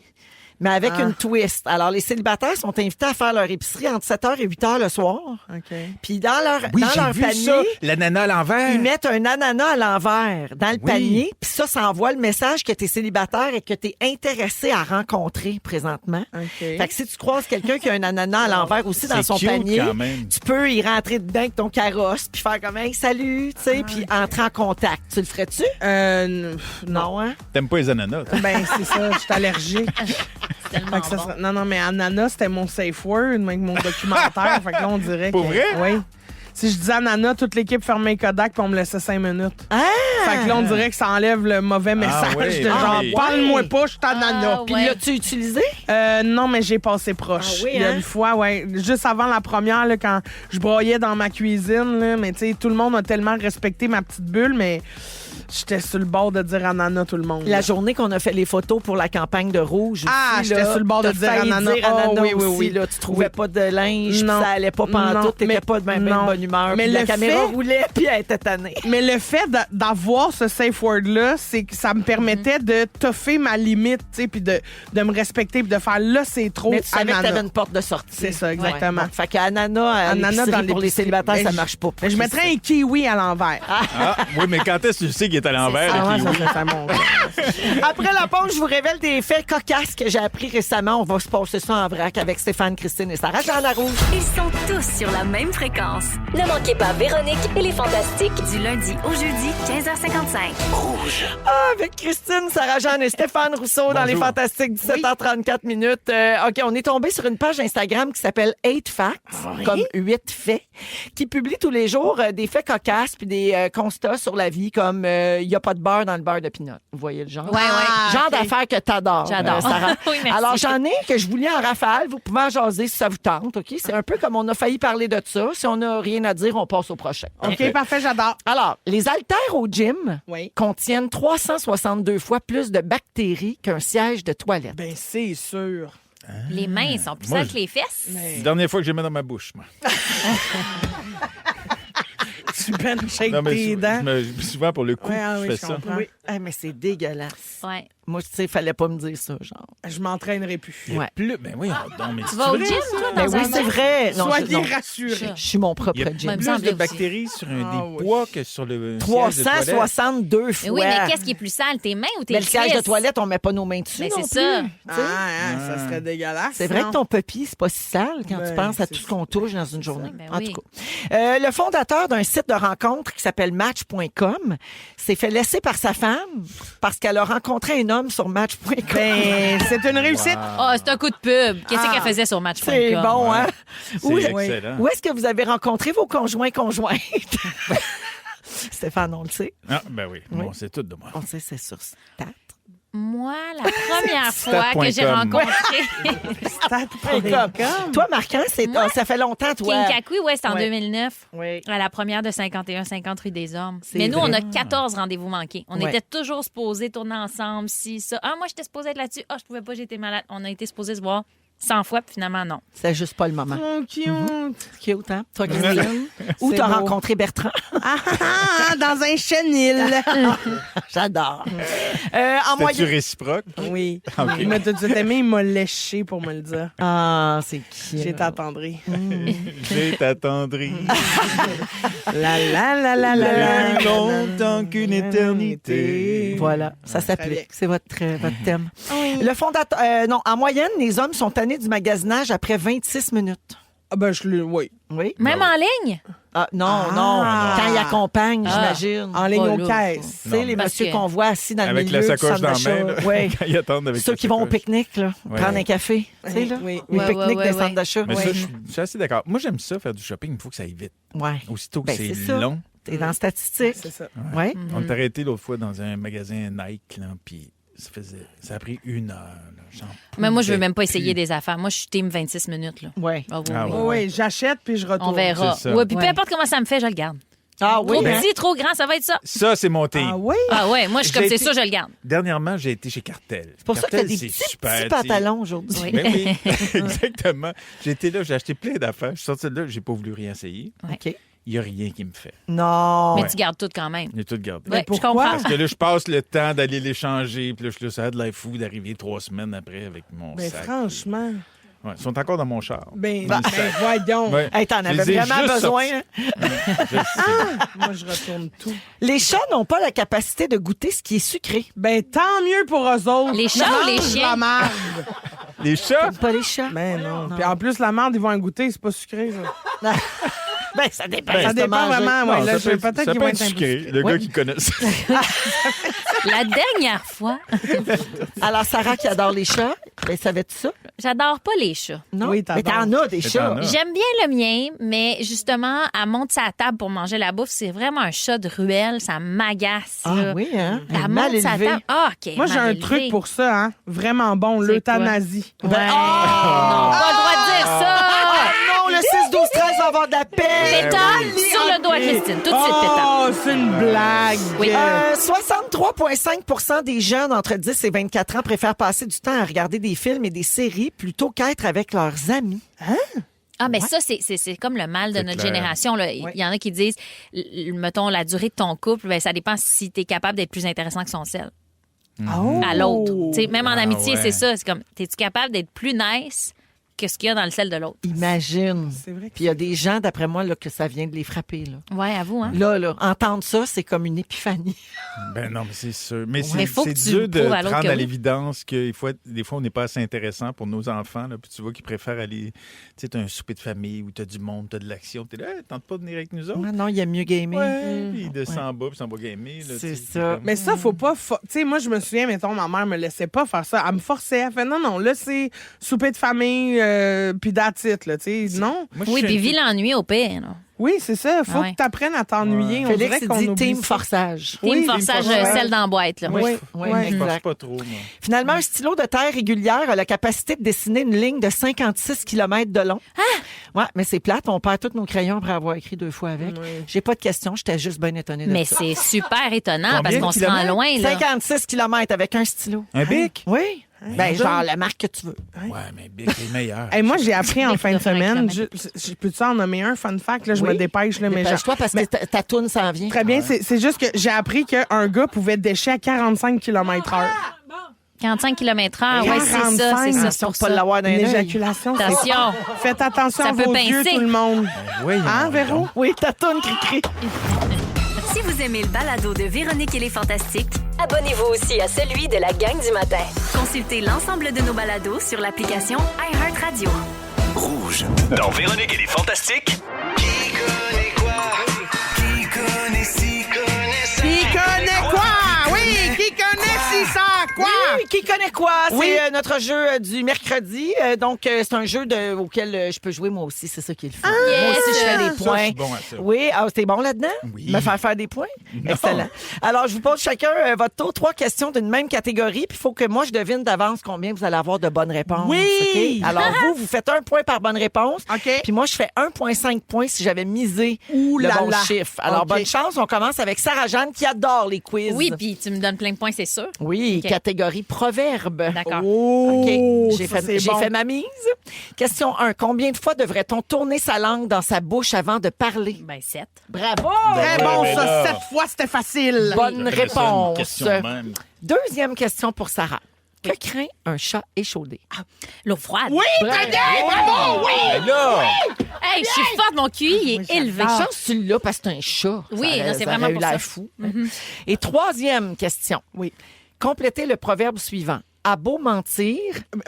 mais avec une twist. Alors, les célibataires sont invités à faire leur épicerie entre 7h et 8h le soir. OK. Puis dans leur, Oui, dans j'ai leur vu panier, ça. L'ananas à l'envers. ils mettent un ananas à l'envers dans le panier. Puis ça envoie le message que tu es célibataire et que tu es intéressé à rencontrer présentement. OK. Fait que si tu croises quelqu'un qui a un ananas à l'envers aussi dans C'est son cute, panier, quand même. tu peux y rentrer dedans avec ton carrosse puis faire comme hey, salut, tu sais, puis entrer en contact. Tu le ferais-tu? Non, hein? T'aimes pas les ananas? toi? Ben, c'est ça, je suis allergique. C'est tellement Fait que ça bon. serait- Non, mais ananas, c'était mon safe word, avec mon documentaire. Fait que là, on dirait Pour que... vrai? Oui. Si je dis ananas, toute l'équipe fermait Kodak puis on me laissait 5 minutes. Ah! Fait que là, on dirait que ça enlève le mauvais message oui, de genre, oui. parle-moi pas, je suis ananas. Ah, Puis ouais. l'as-tu utilisé? Non, mais j'ai passé proche. Ah oui, Il y a hein? une fois, juste avant la première, là, quand je broyais dans ma cuisine, là, mais tu sais, tout le monde a tellement respecté ma petite bulle, mais j'étais sur le bord de dire ananas tout le monde. La là. journée qu'on a fait les photos pour la campagne de Rouge. Ah, aussi, j'étais là, sur le bord de t'as dire failli ananas. dire ananas Ah, oui, oui, aussi, oui. là. Tu trouvais Oui. pas de linge, puis Non. ça allait pas pantoute, Non, t'étais mais- pas de même non. bonne humeur. Mais Puis la le caméra fait- roulait, puis elle était tannée. Mais le fait d'avoir ce safe word-là, c'est que ça me permettait de toffer ma limite, tu sais, puis de me respecter, puis de faire là, c'est trop Mais tu savais que ananas. t'avais une porte de sortie. C'est ça, exactement. Bon, fait qu'ananas, Ananas pour les célibataires, Mais ça je- marche pas. Mais je mettrais un kiwi à l'envers. Ah, oui, mais quand est-ce que tu sais qu'il est à l'envers? Ah, le ouais, kiwi? ça serait mon Après la pause, je vous révèle des faits cocasses que j'ai appris récemment. On va se passer ça en vrac avec Stéphane, Christine et Sarah Jean Larouche. Ils sont tous sur la même fréquence. Ne manquez pas Véronique et les Fantastiques. Du lundi au jeudi, 15h55. Avec Christine, Sarah-Jeanne et Stéphane Rousseau dans les Bonjour. Fantastiques, 17h34 minutes. OK, on est tombé sur une page Instagram qui s'appelle 8 Facts, comme 8 faits, qui publie tous les jours des faits cocasses puis des constats sur la vie, comme il n'y a pas de beurre dans le beurre de pinot. Vous voyez le genre? Ouais, ouais. Genre ok. d'affaires que t'adores, J'adore. Sarah. Oui, merci. Alors, j'en ai que je vous lis en rafale. Vous pouvez en jaser si ça vous tente, OK? C'est un peu comme on a failli parler de ça. Si on n'a rien à dire, on passe au prochain. OK, parfait, j'adore. Alors, les haltères au gym Oui. contiennent 362 fois plus de bactéries qu'un siège de toilette. Ben, c'est sûr. Les mains sont plus Moi, sales que les fesses. La dernière fois que je les mets dans ma bouche, moi. Tu benches avec Non, mais tes dents. souvent pour le coup, Ouais, ah oui, je fais je ça. comprends. Oui. Ah, mais c'est dégueulasse. Ouais. Moi, tu sais, fallait pas me dire ça, genre. Je m'entraînerai plus. Ouais. Plus, ben oui, non, mais Tu c'est vas au vrai, gym, ça? toi, Ben dans oui, un c'est vrai. Non, Soyez non, rassurés. je suis mon Il propre y a gym. me plus semble de aussi. bactéries sur Ah, des oui. poids que sur le siège de toilette. 362 fois. Mais oui, mais qu'est-ce qui est plus sale, tes mains ou tes Mais le siège de cuisses? toilette, on met pas nos mains dessus Ben, non c'est plus. ça. Tu sais? Ça serait dégueulasse. C'est vrai non? que ton papier, c'est pas si sale quand tu Ben, penses à c'est tout ce qu'on touche dans une journée. Ben en oui. tout cas. Le fondateur d'un site de rencontre qui s'appelle Match.com s'est fait laisser par sa femme parce qu'elle a rencontré un homme sur Match.com. Ben, c'est une réussite. Ah, c'est un coup de pub. Qu'est-ce qu'elle faisait sur Match.com? C'est bon, hein? C'est Où, excellent. où est-ce que vous avez rencontré vos conjointes? Stéphane, on le sait. Ah, ben oui, bon, c'est tout de moi. On le sait, c'est sur Stat. Moi, la première fois que j'ai Stat.com. rencontré Comme. Toi, Marquant, ça fait longtemps, toi. King Kakui, ouais, c'était en Ouais. 2009. Oui. À la première de 51-50 rue des Hommes. C'est Mais nous, vrai. on a 14 rendez-vous manqués. On Ouais. était toujours supposés tourner ensemble, si, ça. Ah, moi, j'étais supposée être là-dessus. Ah, je pouvais pas, j'étais malade. On a été supposés se voir 100 fois, puis finalement, non. C'est juste pas le moment. Oh, cute. Cute, hein? Toi, Christine? Où C'est t'as beau. rencontré Bertrand? Ah, dans un chenil. J'adore. En C'était-tu moyenne... réciproque? Oui. Ok. Il m'a tout de suite aimé, il m'a léché pour me le dire. Ah, c'est qui? J'ai été attendrie. J'ai t'attendri La la la la la la. plus longtemps qu'une éternité. Voilà, ça Très bien. s'applique. C'est votre thème. Le fondateur... non, en moyenne, les hommes sont tannés du magasinage après 26 minutes. Ah ben, je le... Oui. Oui? Même en ligne? Ah, non, non. Quand ils accompagnent, j'imagine. En ligne Oh, aux là. caisses. Tu sais, les Parce messieurs que- qu'on voit assis dans Avec le la milieu du sacoche centre dans la d'achat. main, là. Ouais. Quand ils attendent avec Ceux la qui vont au sacoche. pique-nique, là, Ouais. prendre un café. Tu sais, là, Oui. les Ouais, pique-niques ouais, des ouais, centres d'achat. Mais Ouais. ça, je suis assez d'accord. Moi, j'aime ça, faire du shopping. Il faut que ça aille vite. Ouais. Aussitôt que Ben, c'est ça. long. T'es dans la statistique. C'est ça. Ouais. On est arrêté l'autre fois dans un magasin Nike, là, puis ça a pris 1 heure. Là. J'en Mais moi, je veux pouvais même pas plus. essayer des affaires. Moi, je suis team 26 minutes. Là. Ouais. Ah, oui, Ah oui. ouais. Oui, oui, j'achète puis je retourne. On verra. C'est ça. Ouais, puis peu Ouais. importe comment ça me fait, je le garde. Ah oui, Trop hein? petit, trop grand, ça va être ça. Ça, c'est mon team. Ah oui? Ah ouais, moi, je suis comme J'ai c'est été- ça, je le garde. Dernièrement, j'ai été chez Cartel. C'est pour ça que t'as Cartel, des c'est petits super, pantalons aujourd'hui. Oui. Ben oui, exactement. J'ai été là, j'ai acheté plein d'affaires. Je suis sorti de là, j'ai pas voulu rien essayer. OK. Il n'y a rien qui me fait. Non. Mais Ouais. tu gardes tout quand même. J'ai tout gardé. Ouais, je pourquoi? comprends. Parce que là, je passe le temps d'aller l'échanger. Puis là, je suis là, ça a de l'air fou d'arriver 3 semaines après avec mon Ben sac. franchement. Ouais, ils sont encore dans mon char. Ben, Dans le ben sac. voyons. Ouais. Hey, t'en Je avais les ai vraiment juste besoin. sortis. hein? Je sais. Moi, je retourne tout. Les chats n'ont pas la capacité de goûter ce qui est sucré. Ben, tant mieux pour eux autres. Les chats ou les Mange chiens? la marde. Les chats? Pas les chats. Ben non. Puis en plus, la marde, ils vont en goûter, c'est pas sucré. Ça, Ben, ça dépend. ça Qu'est-ce que dépend t'as mangé? vraiment. Ouais, Non, là, ça peut être- peut-être ça qu'ils peut vont être être un peu sucré. sucrés. Le Ouais. gars qui connaît ça. La dernière fois, Alors, Sarah qui adore les chats, Ben, savais-tu ça? J'adore pas les chats. Non? Oui, mais t'en as des chats. J'aime bien le mien, mais justement, elle monte sa table pour manger la bouffe. C'est vraiment un chat de ruelle. Ça m'agace. Ah là. oui, hein? Elle Mal monte sa élevé. table. Ah, OK. Moi, j'ai mal un élevé. truc pour ça, hein. Vraiment bon, C'est l'euthanasie. Ouais. Non, pas le droit de dire ça. Ah non, le 6-12-13 va avoir de la paix. Pétale sur le dos à Christine. Tout de suite, pétale. Oh, c'est une blague. Oui. 63,5 des jeunes entre 10 et 24 ans préfèrent passer du temps à regarder des films et des séries plutôt qu'être avec leurs amis. Ah, mais ça, c'est comme le mal de C'est notre clair. génération. Là. Il y en a qui disent, mettons, la durée de ton couple, ben, ça dépend si tu es capable d'être plus intéressant que son sel Oh. à l'autre. Tu sais, même en amitié, ouais. c'est ça. C'est comme, es-tu capable d'être plus nice que ce qu'il y a dans le sel de l'autre? Imagine. C'est vrai que Puis il y a des gens, d'après moi, là, que ça vient de les frapper. Là, Ouais, avoue, hein? là, entendre ça, c'est comme une épiphanie. Ben non, mais c'est sûr. Mais Mais faut c'est que tu dur de prouves à l'autre rendre que à oui. l'évidence que des fois, on n'est pas assez intéressant pour nos enfants. Là, puis tu vois qu'ils préfèrent aller... Tu sais, t'as un souper de famille où t'as du monde, t'as de l'action. T'es là, hey, tente pas de venir avec nous autres. Ah non, il y a mieux gamer. Ouais, puis il descend en bas, puis il s'en va gamer. Là, C'est tu sais, ça. comme- Mais ça, faut pas... Tu sais, moi, je me souviens, mettons, ma mère me laissait pas faire ça. Elle me forçait. Elle fait, non, là, c'est souper de famille, puis that's it, là, tu sais. Non. Moi, je Oui, suis puis un vis type- l'ennui au pire. là. Oui, c'est ça. Faut Ah ouais. que tu apprennes à t'ennuyer. On Félix, dirait il qu'on dit oublie team ça. forçage. Team Oui, forçage, team forçage. sel dans la boîte. Là. Oui, Oui, oui, oui. Je force exact. pas trop, moi. Finalement, un stylo de terre régulière a la capacité de dessiner une ligne de 56 km de long. Ouais, mais c'est plate. On perd tous nos crayons après avoir écrit 2 fois avec. J'ai pas de questions. J'étais juste bien étonnée de Mais ça. c'est super étonnant Combien parce de qu'on se rend kilomètres? loin. Là. 56 km avec un stylo. Un bic? Oui. Ben, genre la marque que tu veux. Ouais, mais bic est meilleur. Hey, moi, j'ai appris en Bic fin de doit faire un semaine. kilomètre. Je peux-tu en nommer un fun fact? Là, je Oui. me dépêche, là, mais Dépêche-toi parce que ta toune s'en vient. Très bien, c'est juste que j'ai appris qu'un gars pouvait décher à 45 km/h. 45 km/h, oui, c'est ça. 45, C'est ça, c'est Pour pour pas ça. l'avoir dans Une les œil. éjaculation. c'est- Attention. Faites attention Ça à peut vos pincer. yeux, tout le monde. Voyons Hein, Véro? donc. Oui, ta toune cri-cri. Si vous aimez le balado de Véronique et les Fantastiques, Abonnez-vous aussi à celui de la gang du matin. consultez l'ensemble de nos balados sur l'application iHeartRadio. Rouge. Dans Véronique et les Fantastiques. Qui connaît quoi? Qui connaît si connaît ça? Qui connaît quoi? Oui, qui connaît si ça quoi? Oui, qui connaît quoi? C'est Oui. notre jeu du mercredi. Donc, c'est un jeu auquel je peux jouer moi aussi. C'est ça qui est le fun. Yes. Moi aussi, je fais des Ça, je points. suis bon à ça. Oui, t'es bon là-dedans? Oui. Me faire des points? Non. Excellent. Alors, je vous pose chacun votre tour. 3 questions d'une même catégorie. Puis, il faut que moi, je devine d'avance combien vous allez avoir de bonnes réponses. Oui. OK? Alors, vous faites 1 point par bonne réponse. OK. Puis moi, je fais 1,5 points si j'avais misé Ouh le là bon là. chiffre. Alors, OK. bonne chance. On commence avec Sarah-Jeanne qui adore les quiz. Oui, puis tu me donnes plein de points, c'est sûr. Oui, OK. catégorie proverbe. D'accord. Oh, OK, j'ai ça, c'est j'ai bon. fait ma mise. Question 1. Combien de fois devrait-on tourner sa langue dans sa bouche avant de parler? Ben, 7. Bravo! Très bon, mais ça. là. 7 fois, c'était facile. Bonne J'appelle ça une réponse. question de même. Deuxième question pour Sarah. Que craint un chat échaudé? L'eau froide. Oui, t'as dit! Bravo! Oui! Ben là! Hey, je suis forte, mon QI il est élevé. La chance, tu l'as parce que c'est un chat. Oui, Ça non, c'est vraiment aurait eu pour l'air ça. Mm-hmm. fou. Et troisième question. Oui. Complétez le proverbe suivant. À beau mentir,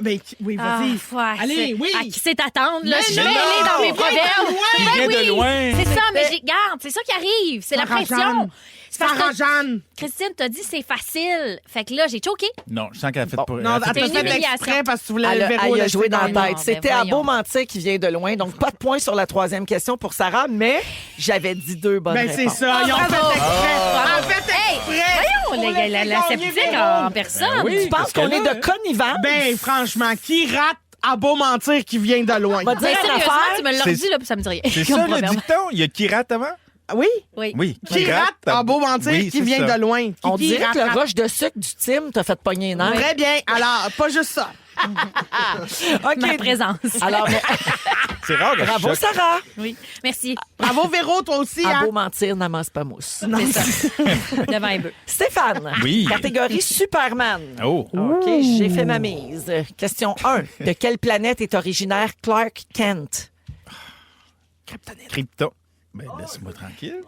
Ben, oui, Ah, vas-y. ouais, Allez, c'est- oui. À qui c'est attendre, là? Je suis non, mêlée dans mes proverbes. Il Ben vient oui, de loin. c'est ça, mais garde, c'est ça qui arrive. C'est la pression. Sarah-Jeanne. C'est parce que Sarah-Jeanne. Christine t'a dit c'est facile. Fait que là, j'ai choqué. Non, je sens qu'elle a fait Bon. pour. Non, elle a fait elle t'a une pour- fait humiliation. exprès parce que tu voulais elle, Véro elle a laisser joué dans gagner. la tête. ben C'était à voyons. beau mentir qui vient de loin. Donc, pas de point sur la troisième question pour Sarah, mais j'avais dit 2 bonnes Ben, c'est réponses. ça. Ils ont fait bravo. exprès. Bravo. En fait Hey, exprès. voyons, Pour la laisser la gagner sceptique Véro. en personne. Ben oui. Tu penses parce que qu'on est là- de connivence? Ben, franchement, qui rate à beau mentir qui vient de loin? Va dire Ben, une sérieusement, affaire. tu me l'as C'est- dit, là, puis ça me dit rien. C'est Comme ça le proverbe. dicton? Il y a qui rate avant? Oui? Oui. Oui. Qui rate à beau mentir Oui, qui c'est vient ça. de loin? On Qui dirait que rate- le roche de sucre du Tim t'a fait pogner une heure. Très bien. Alors, pas juste ça. OK. Ma présence. Alors, mais- C'est rare que je bravo, choque. Sarah. Oui. Merci. Bravo, Véro, toi aussi. À Hein? beau mentir, n'amasse pas mousse. C'est ça. Devant un bœuf. Stéphane. Oui. Catégorie Superman. Oh. OK, j'ai fait ma mise. Question 1. De quelle planète est originaire Clark Kent? Krypton. Ben, laisse-moi tranquille.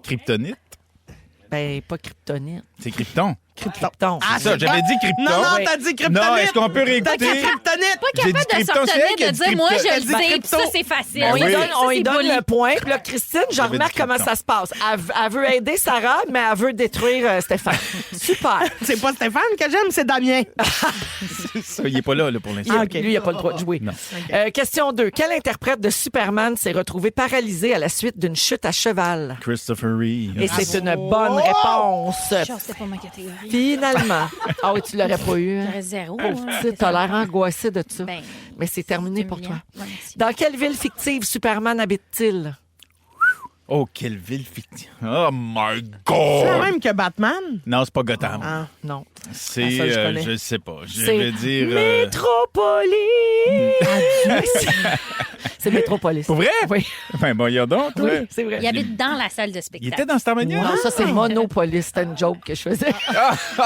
Kryptonite. Ben, pas Kryptonite. C'est Krypton. Krypton. Ah, Ça, j'avais dit krypton. Non, Oui. t'as dit Non, kryptonite. est-ce qu'on peut réécouter? Kryptonite. Pas J'ai dit capable de krypton, sortir c'est elle qui a de dit dire, moi, je krypton. le sais, puis ça, c'est facile. On Oui. lui donne, Ça, on c'est lui donne poli. le point. Puis là, Christine, je J'avais remarque dit comment krypton. ça se passe. Elle veut aider Sarah, mais elle veut détruire Stéphane. Super. C'est pas Stéphane que j'aime, c'est Damien. Ça, il est pas là pour l'instant. Ah, OK. Lui, il n'a pas le droit de jouer. Question 2. Quel interprète de Superman s'est retrouvé paralysé à la suite d'une chute à cheval? Christopher Reeve. Et c'est une bonne réponse. Genre, c'était pas ma catégorie. Finalement. Ah oui, tu l'aurais pas eu. Hein? J'aurais 0. Hein. Tu as l'air angoissé de ça. Ben, Mais c'est terminé pour toi. Ouais, merci. Dans quelle ville fictive Superman habite-t-il? Oh, quelle ville fictive. Oh my C'est la God! même que Batman. Non, c'est pas Gotham. Ah. Non. C'est, Ah, ça, je connais. je sais pas. Je C'est vais dire... Métropolis. C'est Métropolis. Pour vrai? Oui, Ben, bon, il y a donc. oui, ouais. c'est vrai. Il habite dans la salle de Il spectacle. était dans Starmania? Non, ça, c'est Monopolis. C'était une joke que je faisais.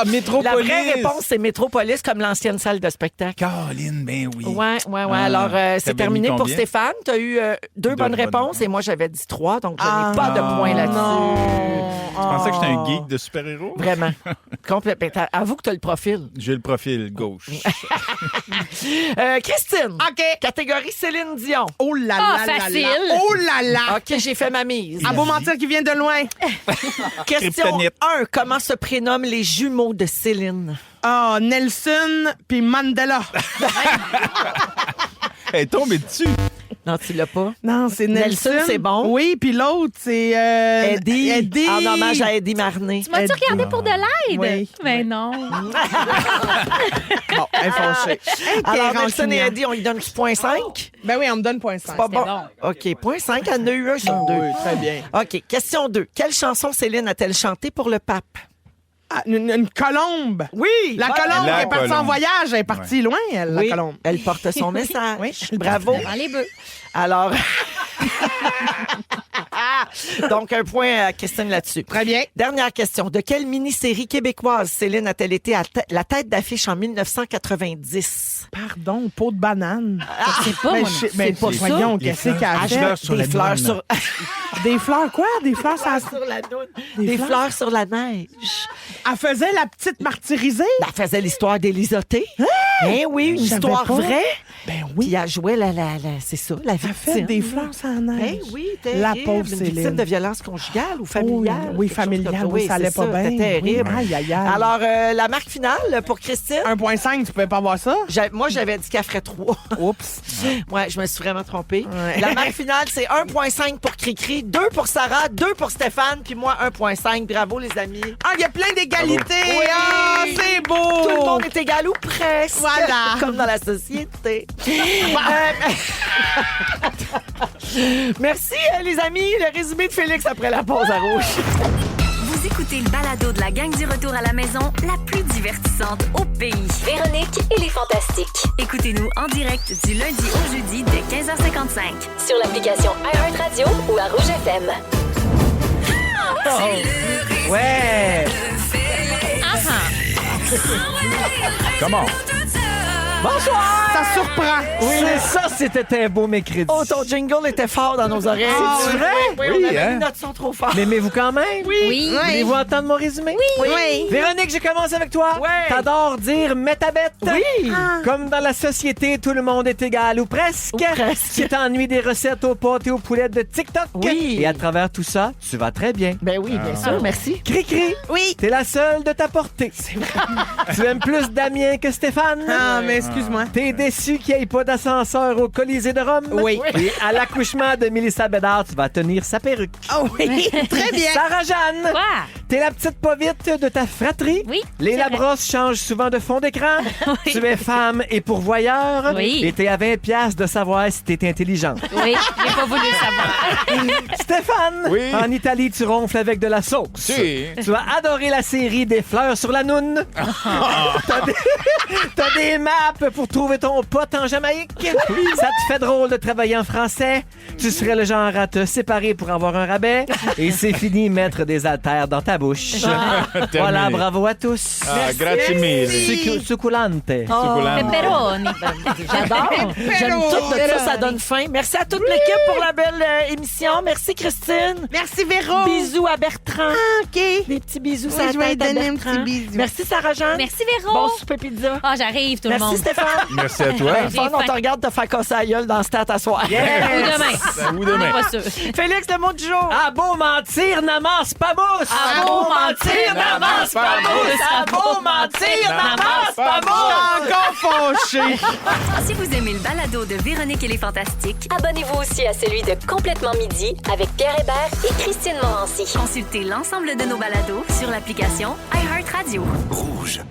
Métropolis! La vraie réponse, c'est Métropolis, comme l'ancienne salle de spectacle. Caroline, ben oui. Ouais. Ah, Alors, c'est t'avais terminé mis pour combien? Stéphane. Tu as eu deux bonnes réponses et moi, j'avais dit 3, donc je n'ai pas de points là-dessus. Je pensais que j'étais un geek de super-héros. Vraiment. Complètement. Avoue que tu as le profil. J'ai le profil gauche. Christine. OK. Catégorie Céline Dion. Oh là Ah, là là facile. là. Oh là là. OK, j'ai fait ma mise. À beau mentir qui vient de loin. Question Kryptonite. 1. Comment se prénomment les jumeaux de Céline? Ah, Nelson puis Mandela. Elle est tombée dessus. Non, tu l'as pas. Non, c'est Nelson. Nelson, c'est bon. Oui, puis l'autre, c'est Eddie. Eddie. En hommage à Eddie Marné. Tu m'as-tu regardé pour de l'aide? Oui. Ben non. Bon, elle est fâchée. Hey, Alors, t'es Nelson et rancunière. Eddie, on lui donne 5? Ben oui, on me donne point 5. Pas bon. bon. OK, point 5, elle en a eu un sur deux. Oui, très bien. OK, question 2. Quelle chanson Céline a-t-elle chanté pour le pape? Ah, une colombe. Oui! La colombe La est partie en colombe. voyage. Elle est partie loin, elle, Oui, la colombe. elle porte son message. Oui. Bravo. Devant les bœufs. Alors, donc un point à Christine là-dessus. Très bien. Dernière question. De quelle mini-série québécoise Céline a-t-elle été la tête d'affiche en 1990? Pardon, peau de banane. C'est pas Ben, mon je sais- ben, pas ça. voyons, Des qu'est-ce qu'elle a fleurs. fait? fleurs sur Des la fleurs lune. sur... Des fleurs quoi? Des fleurs, ça... sur la noune. Des Des fleurs? fleurs sur la neige. Elle faisait la petite martyrisée? Elle faisait l'histoire d'Élisoté. Hein, oui, une Je savais histoire pas. vraie. Ben Puis oui. elle jouait c'est ça, la victime. Elle fait des fleurs sans neige. Ben oui, terrible. La pauvre Une victime Céline. de violence conjugale ou familiale. Oui, quelque chose familiale, comme oui, ça allait c'est pas bien. C'était terrible. Oui, aïe, aïe, aïe. Alors, la marque finale pour Christine, 1,5, tu pouvais pas voir ça? moi, j'avais dit qu'elle ferait 3. Oups. Ouais, je me suis vraiment trompée. Ouais. La marque finale, c'est 1,5 pour Cricri, 2 pour Sarah, 2 pour Stéphane, puis moi, 1,5. Bravo, les amis. Ah, il y a plein d'égalités. Oui. Ah, c'est beau. Tout le monde est égal ou presque. Voilà. Comme dans la société. Merci, les amis. Le résumé de Félix après la pause à rouge. Vous écoutez le balado de la gang du retour à la maison, la plus divertissante au pays. Véronique et les Fantastiques. Écoutez-nous en direct du lundi au jeudi dès 15h55. Sur l'application iHeartRadio ou à Rouge FM. Ouais. Comment? Bonsoir. Ça surprend. Oui, mais ça, c'était un beau mercredi. Oh, ton jingle était fort dans nos oreilles. C'est vrai? Oui, Oui, on avait hein? mis notre son trop fort. L'aimez-vous quand même? Oui. Voulez-vous entendre mon résumé? Oui. Véronique, je commence avec toi. Ouais. T'adores dire « mets ta bête ». Oui. Comme dans la société, tout le monde est égal, ou presque. Ou presque. Tu t'ennuies des recettes aux pâtes et aux poulettes de TikTok. Oui. Et à travers tout ça, tu vas très bien. Ben oui, bien sûr, merci. Cri-cri. Oui. T'es la seule de ta portée. Tu aimes plus Damien que Stéphane. Ah, mais excuse-moi. T'es déçu qu'il n'y ait pas d'ascenseur au Colisée de Rome. Oui. Et à l'accouchement de Mélissa Bédard, tu vas tenir sa perruque. Oh oui, très bien. Sarah-Jeanne, Quoi? t'es la petite pas vite de ta fratrie. Oui, Les c'est vrai. Labrosses changent souvent de fond d'écran. Tu es femme et pourvoyeur. Oui. Et t'es à 20$ de savoir si t'es intelligente. Oui, j'ai pas voulu savoir. Stéphane, Oui. en Italie, tu ronfles avec de la sauce. Si. Tu as adoré la série Des fleurs sur la noune. T'as des maps pour trouver ton pote en Jamaïque. Ça te fait drôle de travailler en français. Tu serais le genre à te séparer pour avoir un rabais. Et c'est fini mettre des haltères dans ta la bouche. Terminé. Voilà, bravo à tous. Ah, grazie mille. Succulante. Succulente. Pepperoni. J'adore. J'aime tout de ça, ça donne faim. Merci à toute l'équipe pour la belle émission. Merci, Christine. Merci, Véro. Bisous à Bertrand. OK. Des petits bisous, Oui, ça je vais lui tête à donner un Bertrand. petit bisou. Merci, Sarah-Jeanne. Merci, Véro. Bon souper pizza. Ah, j'arrive, tout le Merci, monde. Stéphane. Merci à toi. J'ai Fun, on faim. te regarde te faire casser la gueule dans ce stade à soir. Ou demain. Ou demain. Pas sûr. Félix, le mot du jour. À beau mentir, n'amasse pas mousse. À beau mentir, n'amasse pas mousse. À beau mentir, n'amasse pas mousse. Encore fâché. Si vous aimez le balado de Véronique et les Fantastiques, Abonnez-vous aussi à celui de Complètement Midi avec Pierre Hébert et Christine Morancy. consultez l'ensemble de nos balados sur l'application iHeartRadio. Rouge.